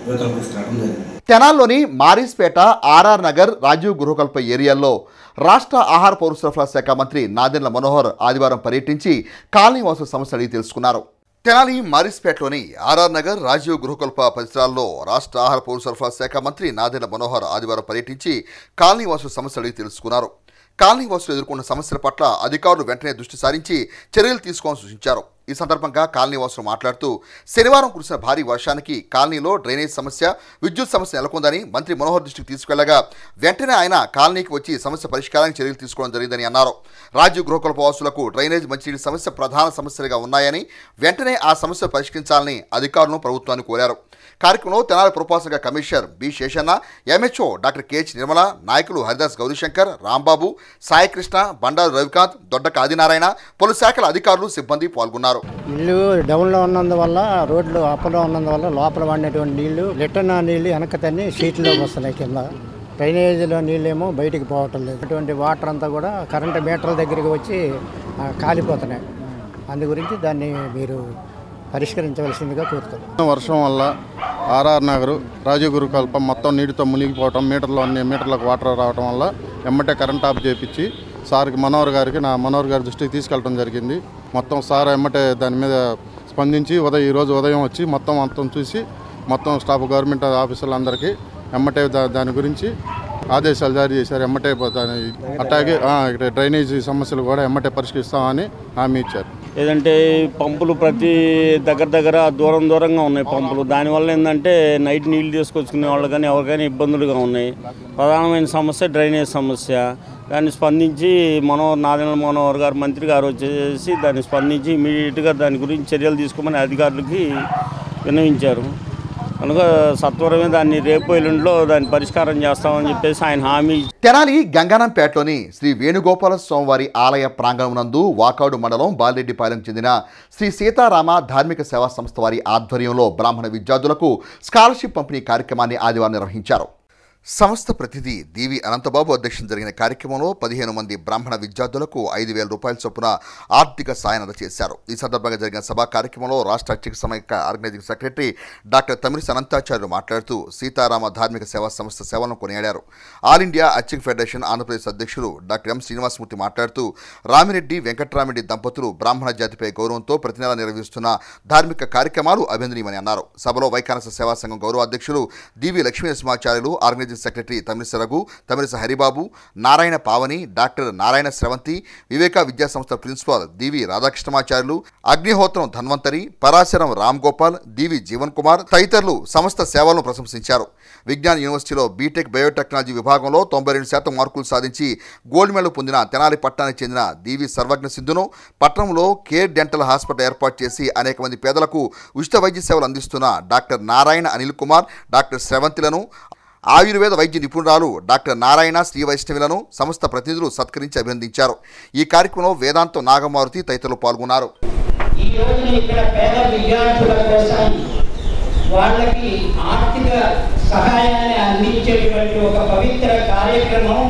యువతలకు తీసుకురావడం జరిగింది. తెనాల్లోని మారిస్పేట, ఆర్ఆర్ నగర్, రాజీవ్ గృహకల్ప ఏరియాల్లో రాష్ట్ర ఆహార పౌర సరఫరా శాఖ మంత్రి నాదెండ్ల మనోహర్ ఆదివారం పర్యటించి కాలనీ వాసుల సమస్యలు అడిగి తెలుసుకున్నారు. తెనాలి మారిస్పేటలోని ఆర్ఆర్ నగర్ రాజీవ్ గృహకల్ప పరిసరాల్లో రాష్ట్ర ఆహార పౌర సరఫరా శాఖ మంత్రి నాదెళ్ల మనోహర్ ఆదివారం పర్యటించి కాలనీ వాసుల సమస్యలు అడిగి తెలుసుకున్నారు. కాలనీ వాసులు ఎదుర్కొన్న సమస్యల పట్ల అధికారులు వెంటనే దృష్టి సారించి చర్యలు తీసుకోవాలని సూచించారు. ఈ సందర్భంగా కాలనీ వాసులు మాట్లాడుతూ శనివారం కురిసిన భారీ వర్షానికి కాలనీలో డ్రైనేజ్ సమస్య, విద్యుత్ సమస్య నెలకొందని మంత్రి మనోహర్ దృష్టికి తీసుకెళ్లగా వెంటనే ఆయన కాలనీకి వచ్చి సమస్య పరిష్కారానికి చర్యలు తీసుకోవడం జరిగిందని అన్నారు. రాజీవ్ గృహకల్ప వాసులకు డ్రైనేజ్, మంచినీటి సమస్య ప్రధాన సమస్యలుగా ఉన్నాయని వెంటనే ఆ సమస్య పరిష్కరించాలని అధికారులను ప్రభుత్వాన్ని కోరారు. కార్యక్రమంలో తెనాలి పురపాలక commissioner B Seshanna, MHO doctor KH Nirmala, నాయకులు హరిదాస్ గౌరీశంకర్, రాంబాబు, సాయికృష్ణ, బండారు రవికాంత్, దొడ్డక ఆదినారాయణ, పలు శాఖల అధికారులు, సిబ్బంది పాల్గొన్నారు. ఇల్లు డౌన్లో ఉన్నందువల్ల, రోడ్లు అప్పలో ఉన్నందువల్ల లోపల వాడినటువంటి నీళ్లు రిటర్న్ నీళ్లు వెనక తన్ని షీట్లోకి వస్తున్నాయి. కింద డ్రైనేజీలో నీళ్ళేమో బయటికి పోవటం లేదు. అటువంటి వాటర్ అంతా కూడా కరెంటు మీటర్ల దగ్గరికి వచ్చి కాలిపోతున్నాయి. అందు గురించి దాన్ని మీరు పరిష్కరించవలసిందిగా కోరుతున్నాం. వర్షం వల్ల ఆర్ఆర్ నగర్ రాజీవ్ గృహకల్ప మొత్తం నీటితో మునిగిపోవటం, అన్ని మీటర్లకు వాటర్ రావడం వల్ల ఎమ్మటే కరెంట్ ఆఫ్ చేయించి సార్కి మనోహర్ గారి దృష్టికి తీసుకెళ్ళడం జరిగింది. మొత్తం సార్ ఎమ్మటే దాని మీద స్పందించి ఈరోజు ఉదయం వచ్చి మొత్తం చూసి మొత్తం స్టాఫ్ గవర్నమెంట్ ఆఫీసర్లందరికీ ఎమ్మటే దాని గురించి ఆదేశాలు జారీ చేశారు. ఎమ్మటే అట్లాగే ఇక్కడ డ్రైనేజీ సమస్యలు కూడా ఎమ్మటే పరిష్కరిస్తామని హామీ ఇచ్చారు. ఏదంటే పంపులు ప్రతి దగ్గర దూరంగా ఉన్నాయి పంపులు. దానివల్ల ఏంటంటే నైట్ నీళ్లు తీసుకొచ్చుకునే వాళ్ళు కానీ ఎవరికైనా ఇబ్బందులుగా ఉన్నాయి. ప్రధానమైన సమస్య డ్రైనేజ్ సమస్య. దాన్ని స్పందించి నాదెళ్ల మనోహర్ గారు, మంత్రి గారు వచ్చేసి దాన్ని స్పందించి ఇమీడియట్గా దాని గురించి చర్యలు తీసుకోమని అధికారులకి విన్నవించారు. కనుక సత్వరమే దాన్ని రేపు ఎల్లుండిలో దాన్ని పరిష్కారం చేస్తామని చెప్పేసి ఆయన హామీ. తెనాలి గంగానంపేటలోని శ్రీ వేణుగోపాల స్వామివారి ఆలయ ప్రాంగణమునందు వాకాడు మండలం బాలిరెడ్డిపాలెం చెందిన శ్రీ సీతారామ ధార్మిక సేవా సంస్థ వారి ఆధ్వర్యంలో బ్రాహ్మణ విద్యార్థులకు స్కాలర్షిప్ పంపిణీ కార్యక్రమాన్ని ఆదివారం నిర్వహించారు. సంస్థ ప్రతినిధి డివి అనంతబాబు అధ్యక్షతన జరిగిన కార్యక్రమంలో 15 మంది బ్రాహ్మణ విద్యార్థులకు 5,000 రూపాయల చొప్పున ఆర్థిక సాయం అందజేశారు. ఈ సందర్భంగా జరిగిన సభా కార్యక్రమంలో రాష్ట్ర అర్చక సమైక్య ఆర్గనైజింగ్ సెక్రటరీ డాక్టర్ తమిళిస అనంతాచార్యులు మాట్లాడుతూ సీతారామ ధార్మిక సేవా సంస్థ సేవలను కొనియాడారు. ఆల్ ఇండియా అర్చక ఫెడరేషన్ ఆంధ్రప్రదేశ్ అధ్యక్షులు డాక్టర్ ఎం శ్రీనివాసమూర్తి మాట్లాడుతూ రామిరెడ్డి వెంకట్రామిరెడ్డి దంపతులు బ్రాహ్మణ జాతిపై గౌరవంతో ప్రతి నెల నిర్వహిస్తున్న ధార్మిక కార్యక్రమాలు అభినందనీయమని అన్నారు. సభలో వైకానస సేవా సంఘం గౌరవ అధ్యక్షులు D V Lakshminarasimhacharyulu, organizing secretary Tamilisa Raghu, Tamilisa Haribabu, Narayana Pavani, doctor Narayana Sravanthi, Viveka Vidya Samstha principal డివి రాధాకృష్ణమాచార్యులు, అగ్నిహోత్రం ధన్వంతరి, పరాశరం రామ్ గోపాల్, డివి జీవన్ కుమార్ తదితరులు సంస్థ సేవలను ప్రశంసించారు. విజ్ఞాన్ యూనివర్సిటీలో బీటెక్ బయోటెక్నాలజీ విభాగంలో 92% మార్కులు సాధించి గోల్డ్ మెడల్ పొందిన తెనాలి పట్టణానికి చెందిన డివి సర్వజ్ఞ సింధును పట్టణంలో కేర్ డెంటల్ హాస్పిటల్ ఏర్పాటు చేసి అనేక మంది పేదలకు ఉచిత వైద్య సేవలు అందిస్తున్న డాక్టర్ నారాయణ అనిల్ కుమార్, డాక్టర్ స్రవంతిలను, ఆయుర్వేద వైద్య నిపుణురాలు డాక్టర్ నారాయణ శ్రీ వైష్ణవులను సంస్థ ప్రతినిధులు సత్కరించి అభినందించారు. ఈ కార్యక్రమంలో వేదాంతం నాగమారుతి తదితరులు పాల్గొన్నారు. ఈ రోజు ఇక్కడ పేద విద్యార్థుల కోసం వాళ్ళకి ఆర్థిక సహాయాన్ని అందించేటువంటి ఒక పవిత్ర కార్యక్రమం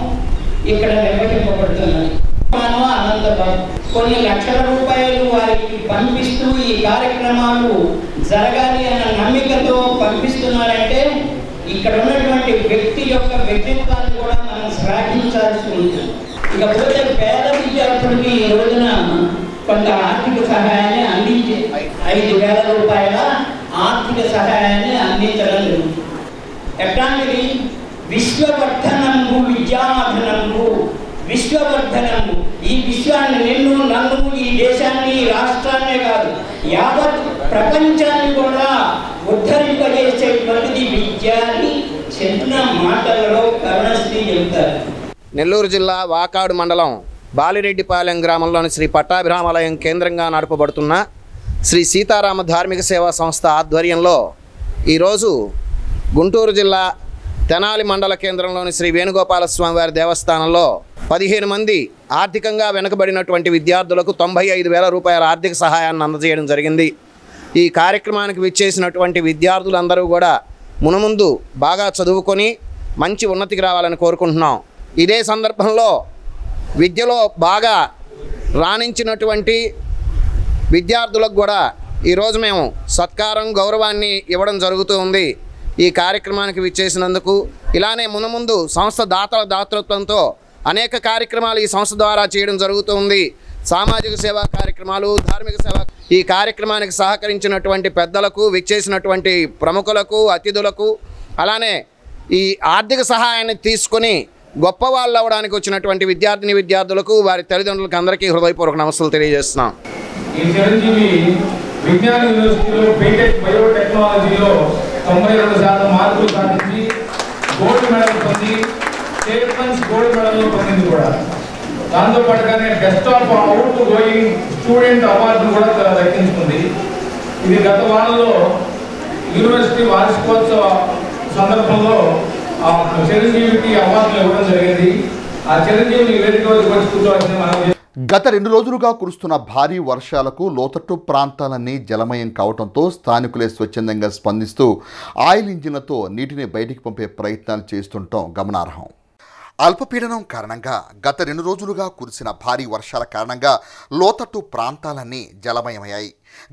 ఇక్కడ నిర్వహింపబడుతున్నది. అనంతబాబు కొన్ని లక్షల రూపాయలు వారికి పంపిస్తూ ఈ కార్యక్రమాలు జరగాలి అన్న నమ్మికతో పంపిస్తున్నారంటే ఇక్కడ ఉన్నటువంటి వ్యక్తి యొక్క వ్యక్తిత్వాన్ని కూడా మనం శ్లాఘించాల్సి ఉంటుంది. ఇకపోతే పేద విద్యార్థులకి ఈ రోజున కొంత ఆర్థిక సహాయాన్ని అందించి 5,000 రూపాయల ఆర్థిక సహాయాన్ని అందించడం జరుగుతుంది. ఎట్లాంటిది? విశ్వవర్ధనంబు విద్యాధనంబు, విశ్వవర్ధనంబు. ఈ విశ్వాన్ని, నన్ను, ఈ దేశాన్ని, ఈ రాష్ట్రాన్నే కాదు యావత్ ప్రపంచాన్ని కూడా ఉద్ధరింపజేసేటువంటిది విద్య అని చెప్పిన మాటలలో కరుణశ్రీ చెబుతారు. నెల్లూరు జిల్లా వాకాడు మండలం బాలిరెడ్డిపాలెం గ్రామంలోని శ్రీ పట్టాభిరామాలయం కేంద్రంగా నడపబడుతున్న శ్రీ సీతారామ ధార్మిక సేవా సంస్థ ఆధ్వర్యంలో ఈరోజు గుంటూరు జిల్లా తెనాలి మండల కేంద్రంలోని శ్రీ వేణుగోపాల స్వామివారి దేవస్థానంలో 15 మంది ఆర్థికంగా వెనుకబడినటువంటి విద్యార్థులకు 95,000 రూపాయల ఆర్థిక సహాయాన్ని అందజేయడం జరిగింది. ఈ కార్యక్రమానికి విచ్చేసినటువంటి విద్యార్థులందరూ కూడా మునుముందు బాగా చదువుకొని మంచి ఉన్నతికి రావాలని కోరుకుంటున్నాం. ఇదే సందర్భంలో విద్యలో బాగా రాణించినటువంటి విద్యార్థులకు కూడా ఈరోజు మేము సత్కారం, గౌరవాన్ని ఇవ్వడం జరుగుతూ ఉంది. ఈ కార్యక్రమానికి విచ్చేసినందుకు ఇలానే మునుముందు సంస్థ దాతృత్వంతో అనేక కార్యక్రమాలు ఈ సంస్థ ద్వారా చేయడం జరుగుతుంది. సామాజిక సేవా కార్యక్రమాలు, ధార్మిక సేవా ఈ కార్యక్రమానికి సహకరించినటువంటి పెద్దలకు, విచ్చేసినటువంటి ప్రముఖులకు, అతిథులకు, అలానే ఈ ఆర్థిక సహాయాన్ని తీసుకొని గొప్ప వాళ్ళు అవ్వడానికి వచ్చినటువంటి విద్యార్థులకు, వారి తల్లిదండ్రులకు అందరికీ హృదయపూర్వక నమస్సులు తెలియజేస్తున్నాం. ఈ చిరంజీవి విజ్ఞాన యూనివర్సిటీలో బీటెక్ బయోటెక్నాలజీలో 92% మార్కులు సాధించి గోల్డ్ మెడల్ పొంది స్టేట్మెంట్స్ గోల్డ్ మెడల్ పొందింది కూడా. దాంతో పాటుగానే best of outgoing student అవార్డును కూడా దక్కించుకుంది. ఇది గత వారంలో యూనివర్సిటీ వార్షికోత్సవ సందర్భంలో ఆ చిరంజీవికి అవార్డులు ఇవ్వడం జరిగింది. ఆ చిరంజీవిని వేదిక వద్దకు వచ్చి కూర్చోవాల్సింది మనం. గత 2 రోజులుగా కురుస్తున్న భారీ వర్షాలకు లోతట్టు ప్రాంతాలన్నీ జలమయం కావడంతో స్థానికులే స్వచ్ఛందంగా స్పందిస్తూ ఆయిల్ ఇంజిన్లతో నీటిని బయటికి పంపే ప్రయత్నాలు చేస్తుండటం గమనార్హం. అల్పపీడనం కారణంగా గత 2 రోజులుగా కురిసిన భారీ వర్షాల కారణంగా లోతట్టు ప్రాంతాలన్నీ జలమయమయ్యాయి.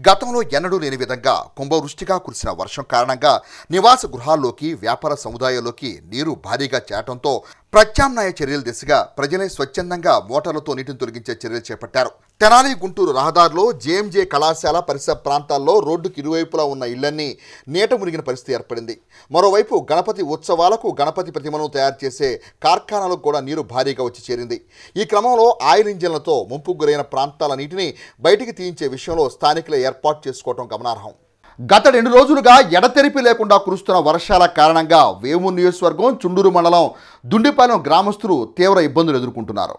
గతంలో ఎన్నడూ లేని విధంగా కుంభవృష్టిగా కురిసిన వర్షం కారణంగా నివాస గృహాల్లోకి, వ్యాపార సముదాయాల్లోకి నీరు భారీగా చేరడంతో ప్రత్యామ్నాయ చర్యల దిశగా ప్రజలే స్వచ్ఛందంగా మోటార్లతో నీటిని తొలగించే చర్యలు చేపట్టారు. తెనాలి గుంటూరు రహదారిలో జేఎంజే కళాశాల పరిసర ప్రాంతాల్లో రోడ్డుకి ఇరువైపులా ఉన్న ఇళ్లన్నీ నీట మునిగిన పరిస్థితి ఏర్పడింది. మరోవైపు గణపతి ఉత్సవాలకు గణపతి ప్రతిమలను తయారు చేసే కార్ఖానాలకు కూడా నీరు భారీగా వచ్చి చేరింది. ఈ క్రమంలో ఆయిల్ ఇంజిన్లతో ముంపుకు గురైన ప్రాంతాల నీటిని బయటికి తీయించే విషయంలో స్థానికులే ఏర్పాటు చేసుకోవడం గమనార్హం. గత 2 రోజులుగా ఎడతెరిపి లేకుండా కురుస్తున్న వర్షాల కారణంగా వేమూరు నియోజకవర్గం చుండూరు మండలం దుండిపాలెం గ్రామస్తులు తీవ్ర ఇబ్బందులు ఎదుర్కొంటున్నారు.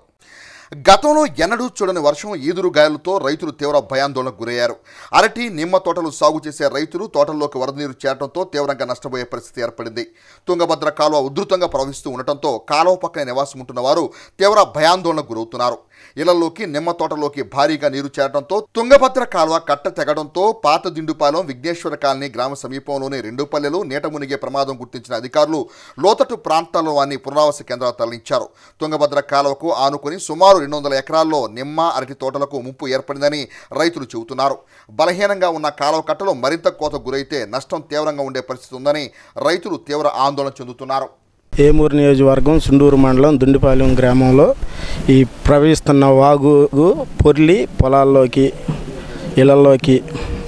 గతంలో ఎన్నడూ చూడని వర్షం, ఈదురు గాలులతో రైతులు తీవ్ర భయాందోళనకు గురయ్యారు. అరటి, నిమ్మ తోటలు సాగు చేసే రైతులు తోటల్లోకి వరద నీరు చేరడంతో తీవ్రంగా నష్టపోయే పరిస్థితి ఏర్పడింది. తుంగభద్ర కాలువ ఉధృతంగా ప్రవహిస్తూ ఉండటంతో కాలువ పక్కన నివాసం ఉంటున్న వారు తీవ్ర భయాందోళనకు గురవుతున్నారు. ఇళ్లలోకి, నిమ్మ తోటలోకి భారీగా నీరు చేరడంతో తుంగభద్ర కాలువ కట్ట తెగడంతో పాత దిండుపాలెం, విఘ్నేశ్వర కాలనీ గ్రామ సమీపంలోని 2 పల్లెలు నీట మునిగే ప్రమాదం గుర్తించిన అధికారులు లోతట్టు ప్రాంతాల్లో వారిని పునరావాస కేంద్రాలు తరలించారు. తుంగభద్ర కాలువకు ఆనుకుని సుమారు 200 ఎకరాల్లో నిమ్మ, అరటి తోటలకు ముంపు ఏర్పడిందని రైతులు చెబుతున్నారు. బలహీనంగా ఉన్న కాలువ కట్టలు మరింత కోతకు గురైతే నష్టం తీవ్రంగా ఉండే పరిస్థితి ఉందని రైతులు తీవ్ర ఆందోళన చెందుతున్నారు. ఏమూరు నియోజకవర్గం చుండూరు మండలం దుండిపాలెం గ్రామంలో ఈ ప్రవహిస్తున్న వాగు పొర్లి పొలాల్లోకి, ఇళ్లలోకి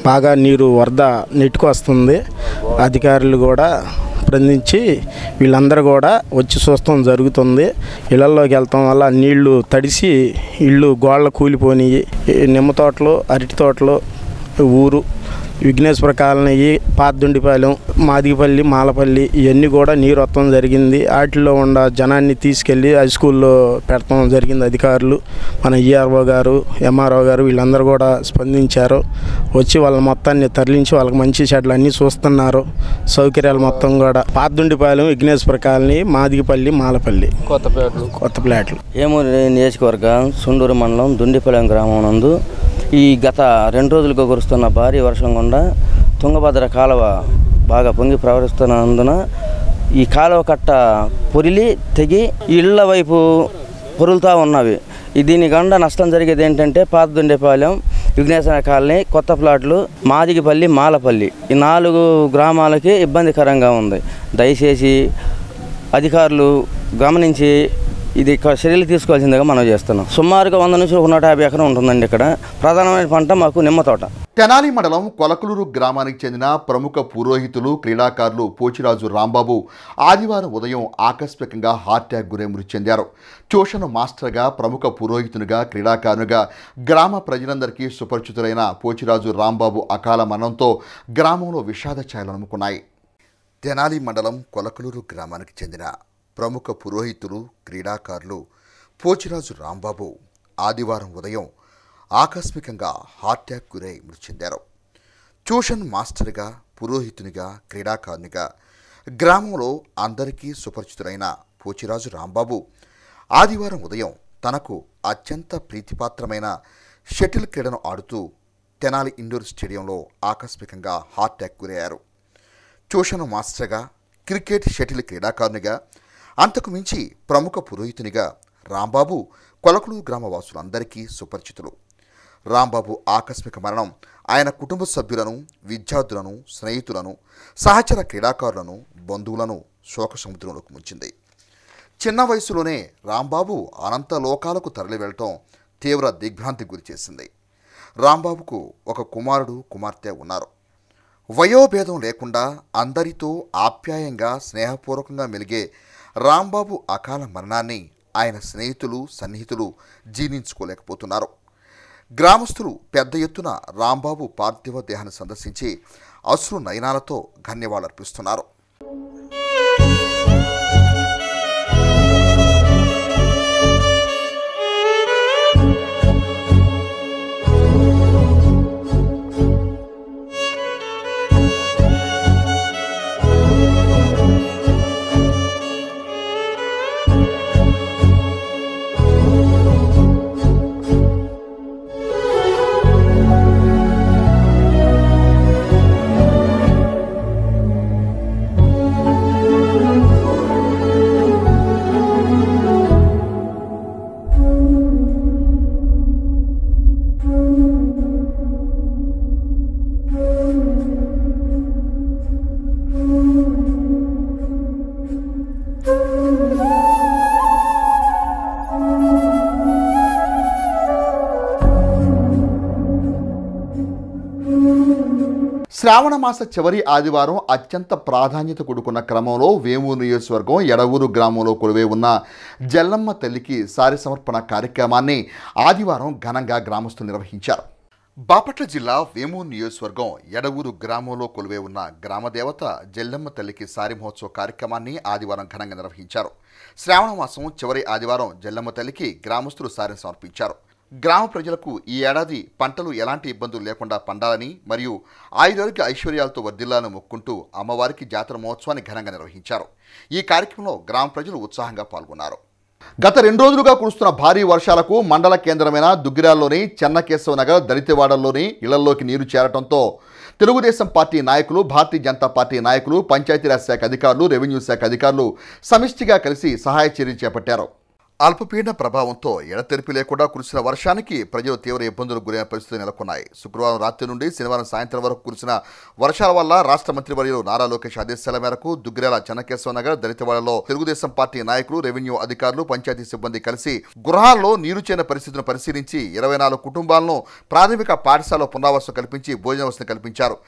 బాగా నీరు వరద నెట్టుకొస్తుంది. అధికారులు కూడా స్పందించి వీళ్ళందరూ కూడా వచ్చి చూస్తాం జరుగుతుంది. ఇళ్లలోకి వెళ్తాం వల్ల నీళ్లు తడిసి ఇళ్ళు గోళ్ళ కూలిపోయినాయి. నిమ్మ తోటలు, అరటి తోటలు, ఊరు విఘ్నేశ్వర కాలనీ, పాతదుండిపాలెం, మాదిగపల్లి, మాలపల్లి ఇవన్నీ కూడా నీరు వస్తాం జరిగింది. వాటిల్లో ఉన్న జనాన్ని తీసుకెళ్ళి హై స్కూల్లో పెడతాం జరిగింది. అధికారులు, మన ఈఆర్ఓ గారు, ఎంఆర్ఓ గారు వీళ్ళందరూ కూడా స్పందించారు. వచ్చి వాళ్ళ మొత్తాన్ని తరలించి వాళ్ళకి మంచి చెడ్లు అన్నీ చూస్తున్నారు. సౌకర్యాలు మొత్తం కూడా పాతదుండిపాలెం, విఘ్నేశ్వర కాలనీ, మాదిగపల్లి, మాలపల్లి, కొత్త ప్లాట్లు. ఏమూరు నియోజకవర్గం చుండూరు మండలం దుండిపాలెం గ్రామం నందు ఈ గత 2 రోజులుగా కురుస్తున్న భారీ వర్షం గుండా తుంగభద్ర కాలువ బాగా పొంగి ప్రవహిస్తున్నందున ఈ కాలువ కట్ట పొరిలి తెగి ఇళ్ల వైపు పొరులుతూ ఉన్నవి. దీని గుండా నష్టం జరిగేది ఏంటంటే పాతదుండిపాలెం, విఘ్నేశ్వర కాలనీ, కొత్త ప్లాట్లు, మాదిగపల్లి, మాలపల్లి ఈ 4 గ్రామాలకి ఇబ్బందికరంగా ఉంది. దయచేసి అధికారులు గమనించి ఇది చర్యలు తీసుకోవాల్సిందిగా మనం చేస్తున్నాం. సుమారుగా 100 నుంచి 150 ఎకరం ఉంటుందండి. ఇక్కడ ప్రధానమైన పంట మాకు నిమ్మ తోట. తెనాలి మండలం కొలకలూరు గ్రామానికి చెందిన ప్రముఖ పురోహితులు, క్రీడాకారులు పోచిరాజు రాంబాబు ఆదివారం ఉదయం ఆకస్మికంగా హార్ట్ అటాక్ గురై మృతి చెందారు. ట్యూషన్ మాస్టర్గా, ప్రముఖ పురోహితునిగా, క్రీడాకారునిగా గ్రామ ప్రజలందరికీ సుపరిచితులైన పోచిరాజు రాంబాబు అకాల మరణంతో గ్రామంలో విషాద ఛాయలు అలుముకున్నాయి. తెనాలి మండలం కొలకలూరు గ్రామానికి చెందిన ప్రముఖ పురోహితులు, క్రీడాకారులు పోచిరాజు రాంబాబు ఆదివారం ఉదయం ఆకస్మికంగా హార్ట్ అటాక్ గురై మృతి చెందారు. ట్యూషన్ మాస్టర్గా, పురోహితునిగా, క్రీడాకారునిగా గ్రామంలో అందరికీ సుపరిచితులైన పోచిరాజు రాంబాబు ఆదివారం ఉదయం తనకు అత్యంత ప్రీతిపాత్రమైన షటిల్ క్రీడను ఆడుతూ తెనాలి ఇండోర్ స్టేడియంలో ఆకస్మికంగా హార్ట్ అటాక్ గురయ్యారు. ట్యూషన్ మాస్టర్గా, క్రికెట్, షటిల్ క్రీడాకారునిగా, అంతకు మించి ప్రముఖ పురోహితునిగా రాంబాబు కొలకలూరు గ్రామ వాసులందరికీ సుపరిచితులు. రాంబాబు ఆకస్మిక మరణం ఆయన కుటుంబ సభ్యులను, విద్యార్థులను, స్నేహితులను, సహచర క్రీడాకారులను, బంధువులను శోక సముద్రంలోకి ముంచింది. చిన్న వయసులోనే రాంబాబు అనంత లోకాలకు తరలి వెళ్ళటం తీవ్ర దిగ్భ్రాంతికి గురిచేసింది. రాంబాబుకు ఒక కుమారుడు కుమార్తె ఉన్నారు. వయోభేదం లేకుండా అందరితో ఆప్యాయంగా స్నేహపూర్వకంగా మెలిగే రాంబాబు అకాల మరణాన్ని ఆయన స్నేహితులు సన్నిహితులు జీర్ణించుకోలేకపోతున్నారు. గ్రామస్తులు పెద్ద ఎత్తున రాంబాబు పార్థివ దేహాన్ని సందర్శించి అశ్రు నయనాలతో ధన్యవాదాలర్పిస్తున్నారు. శ్రావణ మాస చివరి ఆదివారం అత్యంత ప్రాధాన్యత కూడుకున్న క్రమంలో వేమూరు నియోజకవర్గం ఎడవూరు గ్రామంలో కొలువై ఉన్న జల్లమ్మ తల్లికి సారి సమర్పణ కార్యక్రమాన్ని ఆదివారం ఘనంగా గ్రామస్తులు నిర్వహించారు. బాపట్ల జిల్లా వేమూరు నియోజకవర్గం ఎడవూరు గ్రామంలో కొలువై ఉన్న గ్రామదేవత జల్లమ్మ తల్లికి సారి మహోత్సవ కార్యక్రమాన్ని ఆదివారం ఘనంగా నిర్వహించారు. శ్రావణ మాసం చివరి ఆదివారం జల్లమ్మ తల్లికి గ్రామస్తులు సారిని సమర్పించారు. గ్రామ ప్రజలకు ఈ ఏడాది పంటలు ఎలాంటి ఇబ్బందులు లేకుండా పండాలని మరియు ఆయురారోగ్య ఐశ్వర్యాలతో వర్ధిల్లాలని మొక్కుంటూ అమ్మవారికి జాతర మహోత్సవాన్ని ఘనంగా నిర్వహించారు. ఈ కార్యక్రమంలో గ్రామ ప్రజలు ఉత్సాహంగా పాల్గొన్నారు. గత 2 రోజులుగా కురుస్తున్న భారీ వర్షాలకు మండల కేంద్రమైన దుగ్గిరాల్లోని చెన్నకేశవ నగర్ దళితవాడల్లోని ఇళ్లలోకి నీరు చేరడంతో తెలుగుదేశం పార్టీ నాయకులు, భారతీయ జనతా పార్టీ నాయకులు, పంచాయతీరాజ్ శాఖ అధికారులు, రెవెన్యూ శాఖ అధికారులు సమిష్టిగా కలిసి సహాయ చర్యలు చేపట్టారు. అల్పపీడన ప్రభావంతో ఎడతెరిపి లేకుండా కురిసిన వర్షానికి ప్రజలు తీవ్ర ఇబ్బందులకు గురైన పరిస్థితులు నెలకొన్నాయి. శుక్రవారం రాత్రి నుండి శనివారం సాయంత్రం వరకు కురిసిన వర్షాల వల్ల రాష్ట్ర మంత్రివర్యులు నారా లోకేష్ ఆదేశాల మేరకు దుగ్గిరాల చెన్నకేశవ నగర్ దళితవాడలో తెలుగుదేశం పార్టీ నాయకులు, రెవెన్యూ అధికారులు, పంచాయతీ సిబ్బంది కలిసి గృహాల్లో నీరు చేరిన పరిస్థితులను పరిశీలించి 24 కుటుంబాలను ప్రాథమిక పాఠశాలలో పునరావాసం కల్పించి భోజన వసతిని కల్పించారు.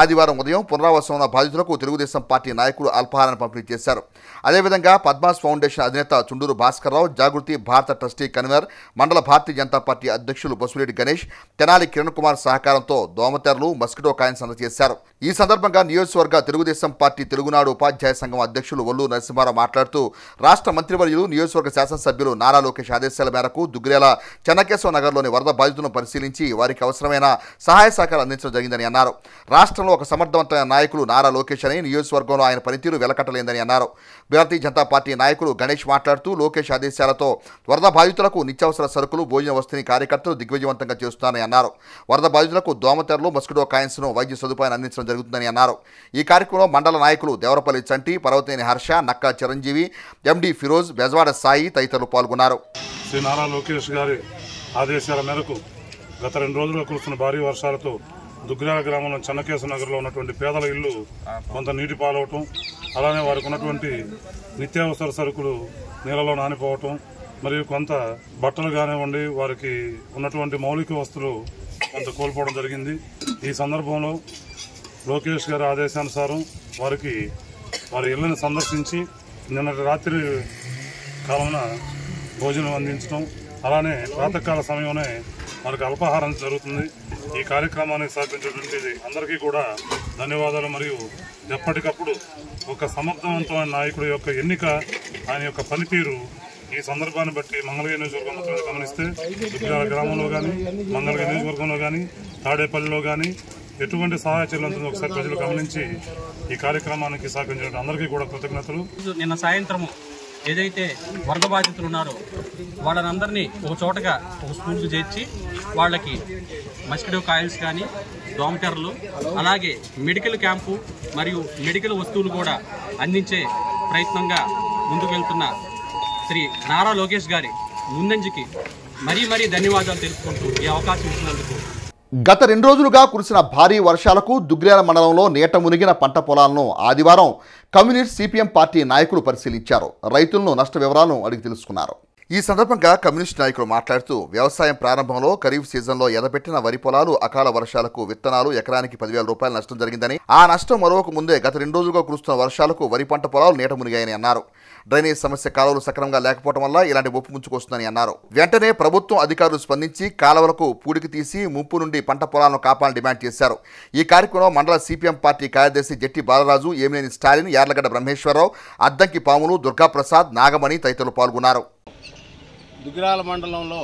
ఆదివారం ఉదయం పునరావాసం ఉన్న బాధితులకు తెలుగుదేశం పార్టీ నాయకులు అల్పాహారాన్ని పంపిణీ చేశారు. అదేవిధంగా పద్మాస్ ఫౌండేషన్ అధినేత చుండూరు భాస్కర్రావు, జాగృతి భారత ట్రస్టీ కన్వీనర్, మండల భారతీయ జనతా పార్టీ అధ్యక్షులు బసురెడ్డి గణేష్, తెనాలి కిరణ్ కుమార్ సహకారంతో దోమతెరలు, మస్కిటో కాయిన్స్ అందజేశారు. ఈ సందర్భంగా నియోజకవర్గ తెలుగుదేశం పార్టీ తెలుగునాడు ఉపాధ్యాయ సంఘం అధ్యక్షులు ఒల్లు నరసింహారావు మాట్లాడుతూ రాష్ట్ర మంత్రివర్యులు, నియోజకవర్గ శాసనసభ్యులు నారా లోకేష్ ఆదేశాల మేరకు దుగ్గిరాల చెన్నకేశవ నగర్లోని వరద బాధితులను పరిశీలించి వారికి అవసరమైన సహాయ సహకారం అందించడం జరిగిందని అన్నారు. రాష్ట్రంలో ఒక సమర్థవంతమైన నాయకులు నారా లోకేష్ అని, నియోజకవర్గంలో ఆయన పనితీరు వెలకట్టలేదని అన్నారు. భారతీయ జనతా పార్టీ నాయకులు గణేష్ మాట్లాడుతూ లోకేష్ ఆదేశాలతో వరద బాధితులకు నిత్యావసర సరుకులు, భోజన వసతిని కార్యకర్తలు దిగ్విజయవంతంగా చేస్తున్నారని అన్నారు. వరద బాధితులకు దోమతెరలు, మస్కిటో కాయిన్స్ను వైద్య సదుపాయాన్ని అందించడం జరుగుతుందని అన్నారు. ఈ కార్యక్రమంలో మండల నాయకులు దేవరపల్లి చంటి, పర్వతనేని హర్ష, నక్కా చిరంజీవి, ఎండి ఫిరోజ్, బెజవాడ సాయి తదితరులు పాల్గొన్నారు. శ్రీ నారా లోకేష్ గారి ఆదేశాల మేరకు గత 2 రోజులుగా కురుస్తున్న భారీ వర్షాలతో దుగ్గిరాల గ్రామంలో చెన్నకేశవ నగర్లో ఉన్నటువంటి పేదల ఇల్లు కొంత నీటి పాలవటం, అలానే వారికి ఉన్నటువంటి నిత్యావసర సరుకులు నీళ్ళలో నానిపోవటం, మరియు కొంత బట్టలు కానివ్వండి వారికి ఉన్నటువంటి మౌలిక వస్తువులు కొంత కోల్పోవడం జరిగింది. ఈ సందర్భంలో లోకేష్ గారి ఆదేశానుసారం వారికి వారి ఇళ్లను సందర్శించి నిన్నటి రాత్రి కాలంలో భోజనం అందించడం, అలానే ప్రాతకాల సమయంలోనే మనకు అల్పాహారం జరుగుతుంది. ఈ కార్యక్రమానికి సహకరించినటువంటి అందరికీ కూడా ధన్యవాదాలు. మరియు ఎప్పటికప్పుడు ఒక సమర్థవంతమైన నాయకుడి యొక్క ఎన్నిక, ఆయన యొక్క పనితీరు ఈ సందర్భాన్ని బట్టి మంగళగిరి నియోజకవర్గం మొత్తం గమనిస్తే దుగ్గిరాల గ్రామంలో కానీ, మంగళగిరి నియోజకవర్గంలో కానీ, తాడేపల్లిలో కానీ ఎటువంటి సహాయ చర్యలు ఒకసారి ప్రజలు గమనించి ఈ కార్యక్రమానికి సహకరించిన అందరికీ కూడా కృతజ్ఞతలు. నిన్న సాయంత్రము ఏదైతే వరద బాధితులు ఉన్నారో వాళ్ళనందరినీ ఒక చోటగా ఒక స్కూల్కి చేర్చి వాళ్ళకి మస్కిటో కాయిల్స్ కానీ, దోమటెరలు, అలాగే మెడికల్ క్యాంపు మరియు మెడికల్ వస్తువులు కూడా అందించే ప్రయత్నంగా ముందుకు వెళ్తున్న శ్రీ నారా లోకేష్ గారి ముందంజకి మరీ ధన్యవాదాలు తెలుపుకుంటూ ఈ అవకాశం ఇచ్చినందుకు. గత 2 రోజులుగా కురిసిన భారీ వర్షాలకు దుగ్గిరాల మండలంలో నీట మునిగిన పంట పొలాలను ఆదివారం కమ్యూనిస్ట్ సిపిఎం పార్టీ నాయకులు పరిశీలించారు. రైతులను నష్ట వివరాలను అడిగి తెలుసుకున్నారు. ఈ సందర్భంగా కమ్యూనిస్ట్ నాయకులు మాట్లాడుతూ వ్యవసాయం ప్రారంభంలో ఖరీఫ్ సీజన్లో ఎదబెట్టిన వరి పొలాలు అకాల వర్షాలకు విత్తనాలు ఎకరానికి 10,000 రూపాయల నష్టం జరిగిందని, ఆ నష్టం మరొక ముందే గత 2 రోజులుగా కురుస్తున్న వర్షాలకు వరి పంట పొలాలు నీట మునిగాయని అన్నారు. డ్రైనేజ్ సమస్య కాలువలు సక్రమంగా లేకపోవడం వల్ల ఇలాంటి ముప్పు ముంచుకొస్తుందని అన్నారు. వెంటనే ప్రభుత్వం అధికారులు స్పందించి కాలువలకు పూడికి తీసి ముప్పు నుండి పంట పొలాలను కాపాలని డిమాండ్ చేశారు. ఈ కార్యక్రమంలో మండల సిపిఎం పార్టీ కార్యదర్శి జట్టి బాలరాజు, ఏమినేని స్టాలిన్, యార్లగడ్డ బ్రహ్మేశ్వరరావు, అద్దంకి పాములు, దుర్గాప్రసాద్, నాగమణి తదితరులు పాల్గొన్నారు. దుగ్గిరాల మండలంలో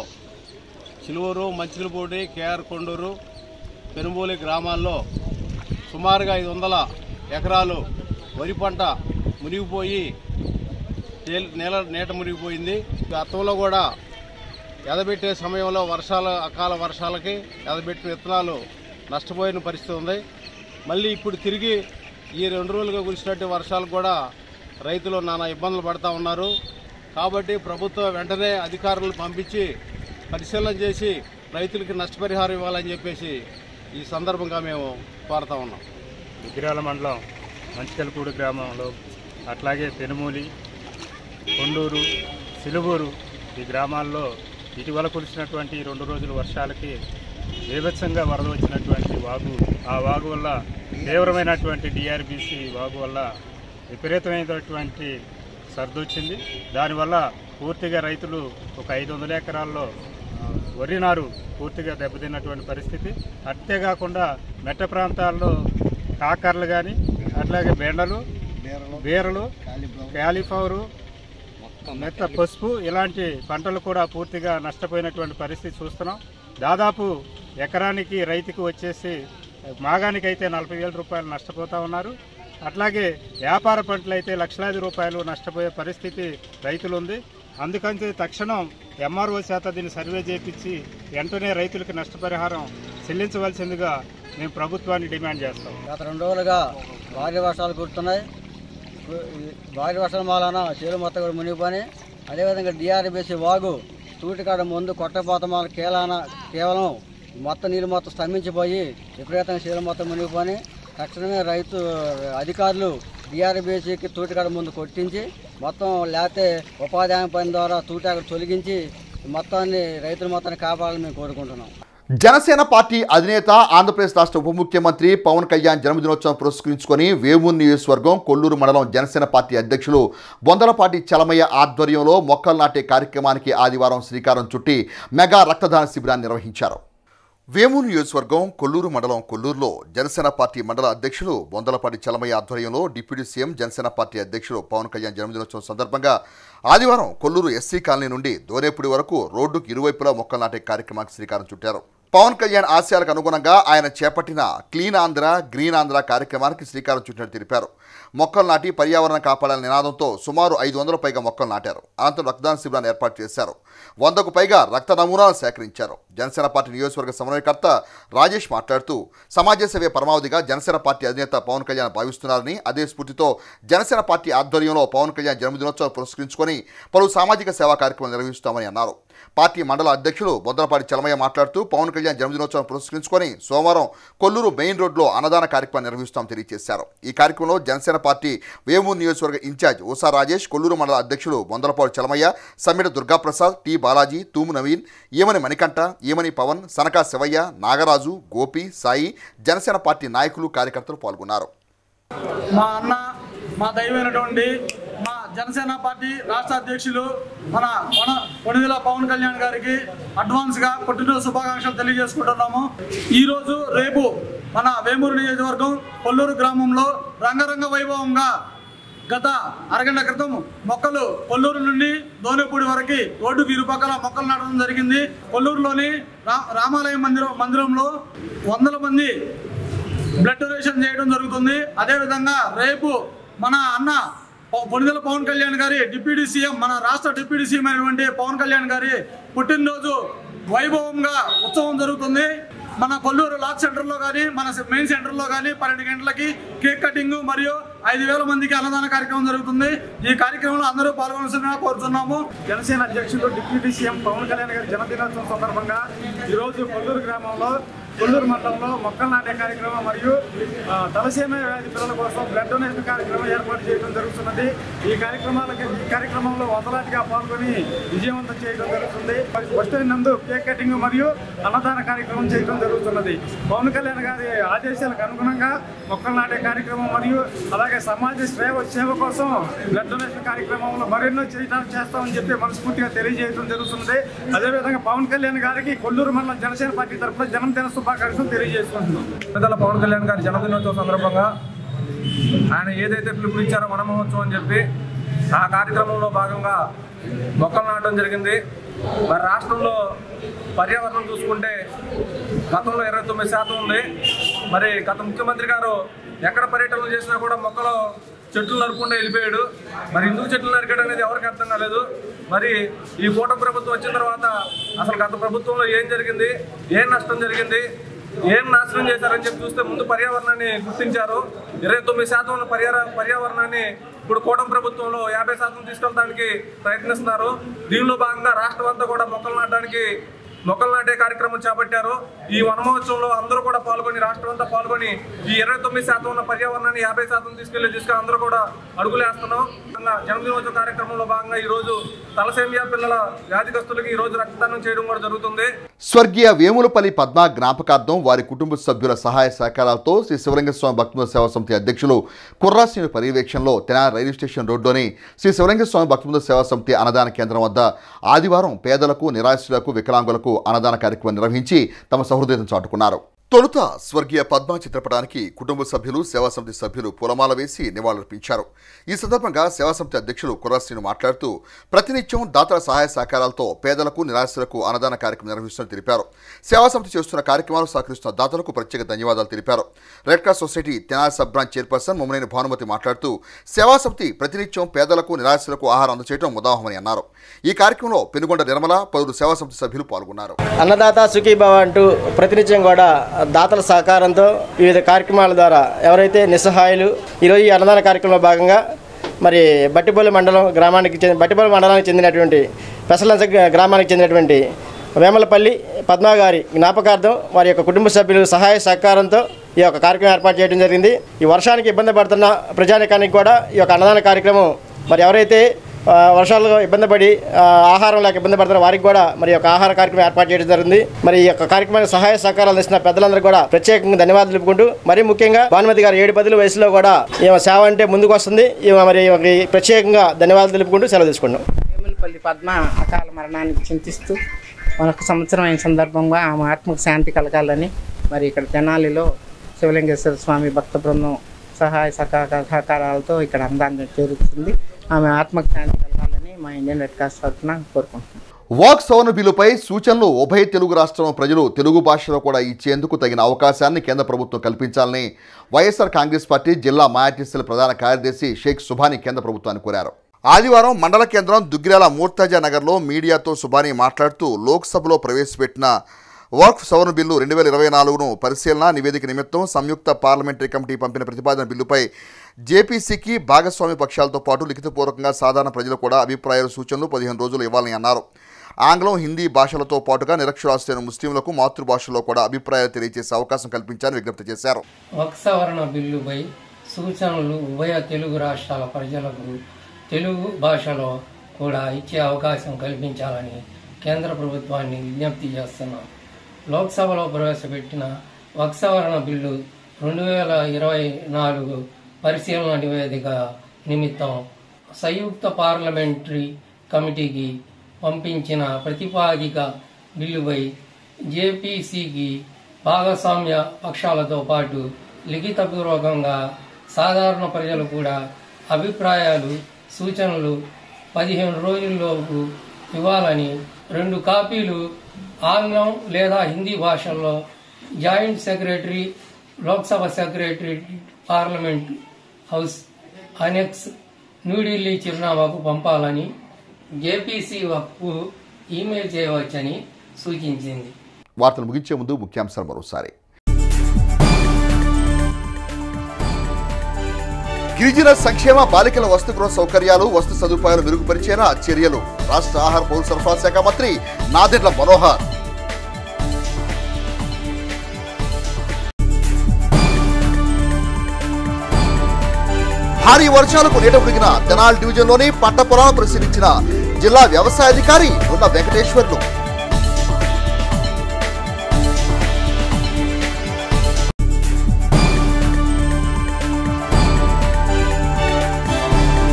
చిలువూరు, మంచిలపూడి, కేఆర్ కొండూరు, పెనుబోలి గ్రామాల్లో సుమారుగా 500 ఎకరాలు వరి పంట మునిగిపోయి నీట మునిగిపోయింది. గతంలో కూడా ఎదబెట్టే సమయంలో అకాల వర్షాలకి ఎదబెట్టిన విత్తనాలు నష్టపోయిన పరిస్థితి ఉంది. మళ్ళీ ఇప్పుడు తిరిగి ఈ 2 రోజులుగా కురిసినట్టు వర్షాలకు కూడా రైతులు నానా ఇబ్బందులు పడుతూ ఉన్నారు. కాబట్టి ప్రభుత్వం వెంటనే అధికారులను పంపించి పరిశీలన చేసి రైతులకి నష్టపరిహారం ఇవ్వాలని చెప్పేసి ఈ సందర్భంగా మేము కోరుతా ఉన్నాం. దుగ్గిరాల మండలం మంచికల్పూడి గ్రామంలో, అట్లాగే పెనుమూలి, కొండూరు, సిలువూరు ఈ గ్రామాల్లో ఇటీవల కురిసినటువంటి 2 రోజుల వర్షాలకి బీభత్సంగా వరద వచ్చినటువంటి వాగు, ఆ వాగు వల్ల తీవ్రమైనటువంటి డిఆర్బిసి వాగు వల్ల విపరీతమైనటువంటి సర్ది వచ్చింది. దానివల్ల పూర్తిగా రైతులు ఒక 500 ఎకరాల్లో వరి నారు పూర్తిగా దెబ్బతిన్నటువంటి పరిస్థితి. అంతేకాకుండా మెట్ట ప్రాంతాల్లో కాకర్లు కానీ, అట్లాగే బెండలు, బీరలు, క్యాలీఫ్లవరు, మెత్త పసుపు ఇలాంటి పంటలు కూడా పూర్తిగా నష్టపోయినటువంటి పరిస్థితి చూస్తున్నాం. దాదాపు ఎకరానికి రైతుకు వచ్చేసి మాగానికైతే 40,000 రూపాయలు నష్టపోతూ ఉన్నారు. అట్లాగే వ్యాపార పంటలు అయితే లక్షలాది రూపాయలు నష్టపోయే పరిస్థితి రైతులు ఉంది. అందుకని తక్షణం ఎంఆర్ఓ చేత దీన్ని సర్వే చేయించి వెంటనే రైతులకు నష్టపరిహారం చెల్లించవలసిందిగా మేము ప్రభుత్వాన్ని డిమాండ్ చేస్తాం. గత 2 రోజులుగా భారీ వర్షాలు కురుస్తున్నాయి. భారీ వర్షాల వలన చేలు మొత్తం కూడా మునిగిపోయి, అదేవిధంగా డిఆర్బిసి వాగు తూటికాడ ముందు కొట్టపోతాం వల్ల కేవలం మొత్తం నీళ్ళు మొత్తం స్తంభించిపోయి విపరీతంగా చేలు మొత్తం మునిగిపోయి, తక్షణమే అధికారులు డిఆర్బిసికి తూటికాడ ముందు కొట్టించి మొత్తం లేకపోతే ఉపాధి హామీ పని ద్వారా తూటాకు తొలగించి మొత్తాన్ని రైతుల మొత్తాన్ని కాపాడాలని మేము కోరుకుంటున్నాం. జనసేన పార్టీ అధినేత ఆంధ్రప్రదేశ్ రాష్ట్ర ఉప ముఖ్యమంత్రి పవన్ కళ్యాణ్ జన్మదినోత్సవం పురస్కరించుకొని వేమూరు నియోజకవర్గం కొల్లూరు మండలం జనసేన పార్టీ అధ్యక్షులు బొందలపాటి చలమయ్య ఆధ్వర్యంలో మొక్కలు నాటే కార్యక్రమానికి ఆదివారం శ్రీకారం చుట్టి మెగా రక్తదాన శిబిరాన్ని నిర్వహించారు. వేమూరు నియోజకవర్గం కొల్లూరు మండలం కొల్లూరులో జనసేన పార్టీ మండల అధ్యక్షులు బొందలపాటి చలమయ్య ఆధ్వర్యంలో డిప్యూటీ సీఎం జనసేన పార్టీ అధ్యక్షులు పవన్ కళ్యాణ్ జన్మదినోత్సవం సందర్భంగా ఆదివారం కొల్లూరు ఎస్సీ కాలనీ నుండి దోరేపూడి వరకు రోడ్డుకు ఇరువైపులా మొక్కలు నాటే కార్యక్రమానికి శ్రీకారం చుట్టారు. పవన్ కళ్యాణ్ ఆశయాలకు అనుగుణంగా ఆయన చేపట్టిన క్లీన్ ఆంధ్ర, గ్రీన్ ఆంధ్ర కార్యక్రమానికి శ్రీకారం చుట్టినట్టు తెలిపారు. మొక్కలు నాటి పర్యావరణం కాపాడాలనే నినాదంతో సుమారు 500 పైగా మొక్కలు నాటారు. అనంతరం రక్తదాన శిబిరాన్ని ఏర్పాటు చేశారు. 100కు పైగా రక్త నమూనాలు సేకరించారు. జనసేన పార్టీ నియోజకవర్గ సమన్వయకర్త రాజేష్ మాట్లాడుతూ సమాజ సేవే పరమావధిగా జనసేన పార్టీ అధినేత పవన్ కళ్యాణ్ భావిస్తున్నారని, అదే స్ఫూర్తితో జనసేన పార్టీ ఆధ్వర్యంలో పవన్ కళ్యాణ్ జన్మదినోత్సవం పురస్కరించుకొని పలు సామాజిక సేవా కార్యక్రమాలు నిర్వహిస్తామని అన్నారు. పార్టీ మండల అధ్యక్షులు బొందలపాటి చలమయ్య మాట్లాడుతూ పవన్ కళ్యాణ్ జన్మదినోత్సవం పురస్కరించుకొని సోమవారం కొల్లూరు మెయిన్ రోడ్లో అన్నదాన కార్యక్రమం నిర్వహిస్తామని తెలియజేశారు. ఈ కార్యక్రమంలో జనసేన పార్టీ వేమూరు నియోజకవర్గ ఇన్ఛార్జ్ ఉషా రాజేష్, కొల్లూరు మండల అధ్యక్షులు బొందలపాటి చలమయ్య, సమ్మిడ దుర్గాప్రసాద్, టి బాలాజీ, తూము నవీన్, ఏమని మణికంఠ, ఏమని పవన్, సనకా శివయ్య, నాగరాజు, గోపి, సాయి, జనసేన పార్టీ నాయకులు, కార్యకర్తలు పాల్గొన్నారు. మా అన్న, మా దైవమైనటువంటి మా జనసేన పార్టీ రాష్ట్ర అధ్యక్షులు మన కొణిదెల పవన్ కళ్యాణ్ గారికి అడ్వాన్స్గా పుట్టినరోజు శుభాకాంక్షలు తెలియజేసుకుంటున్నాము. ఈరోజు రేపు మన వేమూరు నియోజకవర్గం కొల్లూరు గ్రామంలో రంగరంగ వైభవంగా గత అరగంట క్రితం మొక్కలు కొల్లూరు నుండి దోనేపూడి వరకు రోడ్డుకు ఇరుపక్కల మొక్కలు నాటడం జరిగింది. కొల్లూరులోని రామాలయం మందిరంలో 100 మంది బ్లడ్ డొనేషన్ చేయడం జరుగుతుంది. అదేవిధంగా రేపు మన అన్న కొణిదెల పవన్ కళ్యాణ్ గారి డిప్యూటీ సీఎం, మన రాష్ట్ర డిప్యూటీ సీఎం అయినటువంటి పవన్ కళ్యాణ్ గారి పుట్టినరోజు వైభవంగా ఉత్సవం జరుగుతుంది. మన కొల్లూరు లాక్ సెంటర్లో కానీ మన మెయిన్ సెంటర్లో కానీ 12 గంటలకి కేక్ కటింగ్ మరియు 5,000 మందికి అన్నదాన కార్యక్రమం జరుగుతుంది. ఈ కార్యక్రమంలో అందరూ పాల్గొనాల్సిందిగా కోరుతున్నాము. జనసేన అధ్యక్షులు డిప్యూటీ సీఎం పవన్ కళ్యాణ్ గారి జన్మదినోత్సవం సందర్భంగా ఈరోజు కొల్లూరు గ్రామంలో కొల్లూరు మండలంలో మొక్కలు నాటే కార్యక్రమం మరియు తలసేమియా వ్యాధి పిల్లల కోసం బ్లడ్ డొనేషన్ కార్యక్రమం ఏర్పాటు చేయడం జరుగుతున్నది. ఈ కార్యక్రమంలో వందలాదిగా పాల్గొని విజయవంతం చేయడం జరుగుతుంది. బస్ స్టాండ్ నందు కేక్ కటింగ్ మరియు అన్నదాన కార్యక్రమం చేయడం జరుగుతున్నది. పవన్ కళ్యాణ్ గారి ఆదేశాలకు అనుగుణంగా మొక్కలు నాటే కార్యక్రమం మరియు అలాగే సమాజ సేవ కోసం బ్లడ్ డొనేషన్ కార్యక్రమంలో మరెన్నో చేస్తామని చెప్పి మనస్ఫూర్తిగా తెలియజేయడం జరుగుతుంది. అదేవిధంగా పవన్ కళ్యాణ్ గారికి కొల్లూరు మండలం జనసేన పార్టీ తరఫున జన్మదిన శుభాకాంక్షలు తెలియజేసుకుంటున్నాం. పెద్దల పవన్ కళ్యాణ్ గారి జన్మదినోత్సవం సందర్భంగా ఆయన ఏదైతే పిలుపునిచ్చారో వన మహోత్సవం అని చెప్పి ఆ కార్యక్రమంలో భాగంగా మొక్కలు నాటడం జరిగింది. మరి రాష్ట్రంలో పర్యావరణం చూసుకుంటే గతంలో 29% ఉంది. మరి గత ముఖ్యమంత్రి గారు ఎక్కడ పర్యటనలు చేసినా కూడా మొక్కలు చెట్లు నరుకుండా వెళ్ళిపోయాడు. మరి ఎందుకు చెట్లు నరికాడు అనేది ఎవరికి అర్థం కాలేదు. మరి ఈ కూటమి ప్రభుత్వం వచ్చిన తర్వాత అసలు గత ప్రభుత్వంలో ఏం జరిగింది, ఏం నష్టం జరిగింది, ఏం నాశనం చేశారని చెప్పి చూస్తే ముందు పర్యావరణాన్ని గుర్తించారు. 29% ఉన్న పర్యావరణాన్ని ఇప్పుడు కూటమి ప్రభుత్వంలో 50% తీసుకెళ్ళడానికి ప్రయత్నిస్తున్నారు. దీనిలో భాగంగా రాష్ట్రం అంతా కూడా మొక్కలు నాటే కార్యక్రమం చేపట్టారు. ఈ వన మహోత్సవంలో అందరూ కూడా పాల్గొని రాష్ట్రం అంతా పాల్గొని ఈ 29% ఉన్న పర్యావరణాన్ని 50% తీసుకెళ్లి అందరూ కూడా అడుగులేస్తున్నాం. జన్మదినోత్సవ కార్యక్రమంలో భాగంగా ఈ రోజు తలసేమియా పిల్లల వ్యాధిగ్రస్తులకి ఈ రోజు రక్తదానం చేయడం కూడా జరుగుతుంది. స్వర్గీయ వేములపల్లి పద్మ జ్ఞాపకార్థం వారి కుటుంబ సభ్యుల సహాయ సహకారాలతో శ్రీ శివలింగస్వామి భక్తిమంద సేవా సమితి అధ్యక్షులు కుర్రాశ్రీని పర్యవేక్షణలో తెనాలి రైల్వే స్టేషన్ రోడ్డులోని శ్రీ శివలింగస్వామి భక్తిమంద సేవా సమితి అన్నదాన కేంద్రం వద్ద ఆదివారం పేదలకు, నిరాశ్రులకు, వికలాంగులకు అన్నదాన కార్యక్రమం నిర్వహించి తమ సహృదయతను చాటుకున్నారు. తొలుత స్వర్గీయ పద్మ చిత్రపటానికి కుటుంబ సభ్యులు, సేవా సమితి సభ్యులు పూలమాల వేసి నివాళులర్పించారు. ఈ సందర్భంగా సేవా సమితి అధ్యక్షులు కుర్రాశ్రీను మాట్లాడుతూ ప్రతినిత్యం దాతల సహాయ సహకారాలతో పేదలకు, నిరాశ్రులకు అన్నదాన కార్యక్రమం నిర్వహిస్తున్నట్టు తెలిపారు. సేవా సమితి చేస్తున్న కార్యక్రమాలు సహకరిస్తున్న దాతలకు ప్రత్యేక ధన్యవాదాలు తెలిపారు. Red cross society Tenali sub branch chairperson Mummaneni Bhanumathi మాట్లాడుతూ సేవా సమితి ప్రతినిత్యం పేదలకు, నిరాశ్రులకు ఆహారం అందజేయడం ఉదాహమని అన్నారు. ఈ కార్యక్రమంలో పెనుగొండ నిర్మల, పలువురు సేవా సమితి సభ్యులు పాల్గొన్నారు. అన్నదాత సుఖీభవ అంటూ ప్రతినిత్యం కూడా దాతల సహకారంతో వివిధ కార్యక్రమాల ద్వారా ఎవరైతే నిస్సహాయులు ఈరోజు ఈ అన్నదాన కార్యక్రమంలో భాగంగా మరి బట్టిపల్లి మండలానికి చెందినటువంటి పెసలంచ గ్రామానికి చెందినటువంటి వేమలపల్లి పద్మ గారి జ్ఞాపకార్థం వారి యొక్క కుటుంబ సభ్యులు సహాయ సహకారంతో ఈ యొక్క కార్యక్రమం ఏర్పాటు చేయడం జరిగింది. ఈ వర్షానికి ఇబ్బంది పడుతున్న ప్రజానికానికి కూడా ఈ యొక్క అన్నదాన కార్యక్రమం మరి ఎవరైతే వర్షాలు ఇబ్బంది పడి ఆహారం లేక ఇబ్బంది పడుతున్న వారికి కూడా మరి యొక్క ఆహార కార్యక్రమం ఏర్పాటు చేయడం జరిగింది. మరి ఈ యొక్క కార్యక్రమానికి సహాయ సహకారాలు ఇచ్చిన పెద్దలందరూ కూడా ప్రత్యేకంగా ధన్యవాదాలు తెలుపుకుంటూ మరీ ముఖ్యంగా భానుమతి గారు 7-10 వయసులో కూడా ఈమె సేవ అంటే ముందుకు వస్తుంది. మరి ప్రత్యేకంగా ధన్యవాదాలు తెలుపుకుంటూ సెలవు తీసుకున్నాం. వేములపల్లి పద్మ అకాల మరణానికి చింతిస్తూ మరొక సంవత్సరం అయిన సందర్భంగా ఆమె ఆత్మకు శాంతి కలగాలని మరి ఇక్కడ తెనాలిలో శివలింగేశ్వర స్వామి భక్త బృందం సహాయ సహకారాలతో ఇక్కడ అన్నదానం జరుగుతుంది. ఆమె ఆత్మకు శాంతి కలగాలని మా ఇండియన్ రెడ్ క్రాస్ తరఫున కోరుకుంటున్నాం. వాక్ సవరణ బిల్లుపై సూచనలు ఉభయ తెలుగు రాష్ట్రం ప్రజలు తెలుగు భాషలో కూడా ఇచ్చేందుకు తగిన అవకాశాన్ని కేంద్ర ప్రభుత్వం కల్పించాలని వైఎస్ఆర్ కాంగ్రెస్ పార్టీ జిల్లా మైనారిటీల ప్రధాన కార్యదర్శి షేక్ సుభాని కేంద్ర ప్రభుత్వాన్ని కోరారు. ఆదివారం మండల కేంద్రం దుగ్గిరాల మూర్తాజా నగర్లో మీడియాతో సుభాని మాట్లాడుతూ లోక్సభలో ప్రవేశపెట్టిన వాక్ సవరణ బిల్లు 2024ను పరిశీలన నివేదిక నిమిత్తం సంయుక్త పార్లమెంటరీ కమిటీ పంపిన ప్రతిపాదన బిల్లుపై జేపీసీకి భాగస్వామి పక్షాలతో పాటు లిఖితపూర్వకంగా సాధారణ ప్రజలు కూడా అభిప్రాయాలు, సూచనలు 15 రోజులు ఇవ్వాలని అన్నారు. ఆంగ్లం, హిందీ భాషలతో పాటుగా నిరక్షరాస్యులైన ముస్లింలకు మాతృభాషలో కూడా అభిప్రాయాలు తెలియజేసే అవకాశం కల్పించాలని విజ్ఞప్తి చేశారు. వాక్ సవరణ బిల్లుపై సూచనలు ఉభయ తెలుగు రాష్ట్రాల ప్రజలకు తెలుగు భాషలో కూడా ఇచ్చే అవకాశం కల్పించాలని కేంద్ర ప్రభుత్వాన్ని విజ్ఞప్తి చేస్తున్నాం. లోక్సభలో ప్రవేశపెట్టిన వాక్ సవరణ బిల్లు 2024 పరిశీలన నివేదిక నిమిత్తం సంయుక్త పార్లమెంటరీ కమిటీకి పంపించిన ప్రతిపాదిక బిల్లుపై జేపీసీకి భాగస్వామ్య పక్షాలతో పాటు లిఖితపూర్వకంగా సాధారణ ప్రజలు కూడా అభిప్రాయాలు, సూచనలు 15 రోజుల్లోపు ఇవ్వాలని 2 కాపీలు ఆంగ్లం లేదా హిందీ భాషల్లో joint secretary, Lok Sabha secretary, parliament house annexe, New Delhi చిరునామాకు పంపాలని జేపీసీ వక్కు ఈమెయిల్ చేయవచ్చని సూచించింది. వార్తలు ముగించే ముందు ముఖ్యాంశాలు మరోసారి. గిరిజన సంక్షేమ బాలికల వసతిగృహ సౌకర్యాలు, వస్తు సదుపాయాలు మెరుగుపరిచేలా చర్యలు రాష్ట్ర ఆహార పౌర సరఫరా శాఖ మంత్రి నాదెండ్ల మనోహర్. భారీ వర్షాలకు నీట మునిగిన తెనాలి డివిజన్లోని పంట పొలాలను పరిశీలించిన జిల్లా వ్యవసాయ అధికారి ఉన్న వెంకటేశ్వర్లు.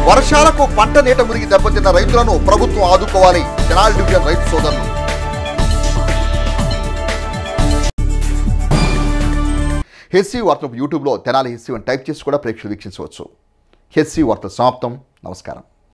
వర్షాలకు పంట నీట మునిగి దెబ్బతిన్న రైతులను ప్రభుత్వం ఆదుకోవాలి. తెనాలి డివిజన్ రైతు సోదరులు. హెస్సీ వార్తలు యూట్యూబ్లో తెనాలి హెస్సీ అని టైప్ చేసి కూడా ప్రేక్షకులు వీక్షించవచ్చు. హెస్సీ వార్తలు సమాప్తం. నమస్కారం.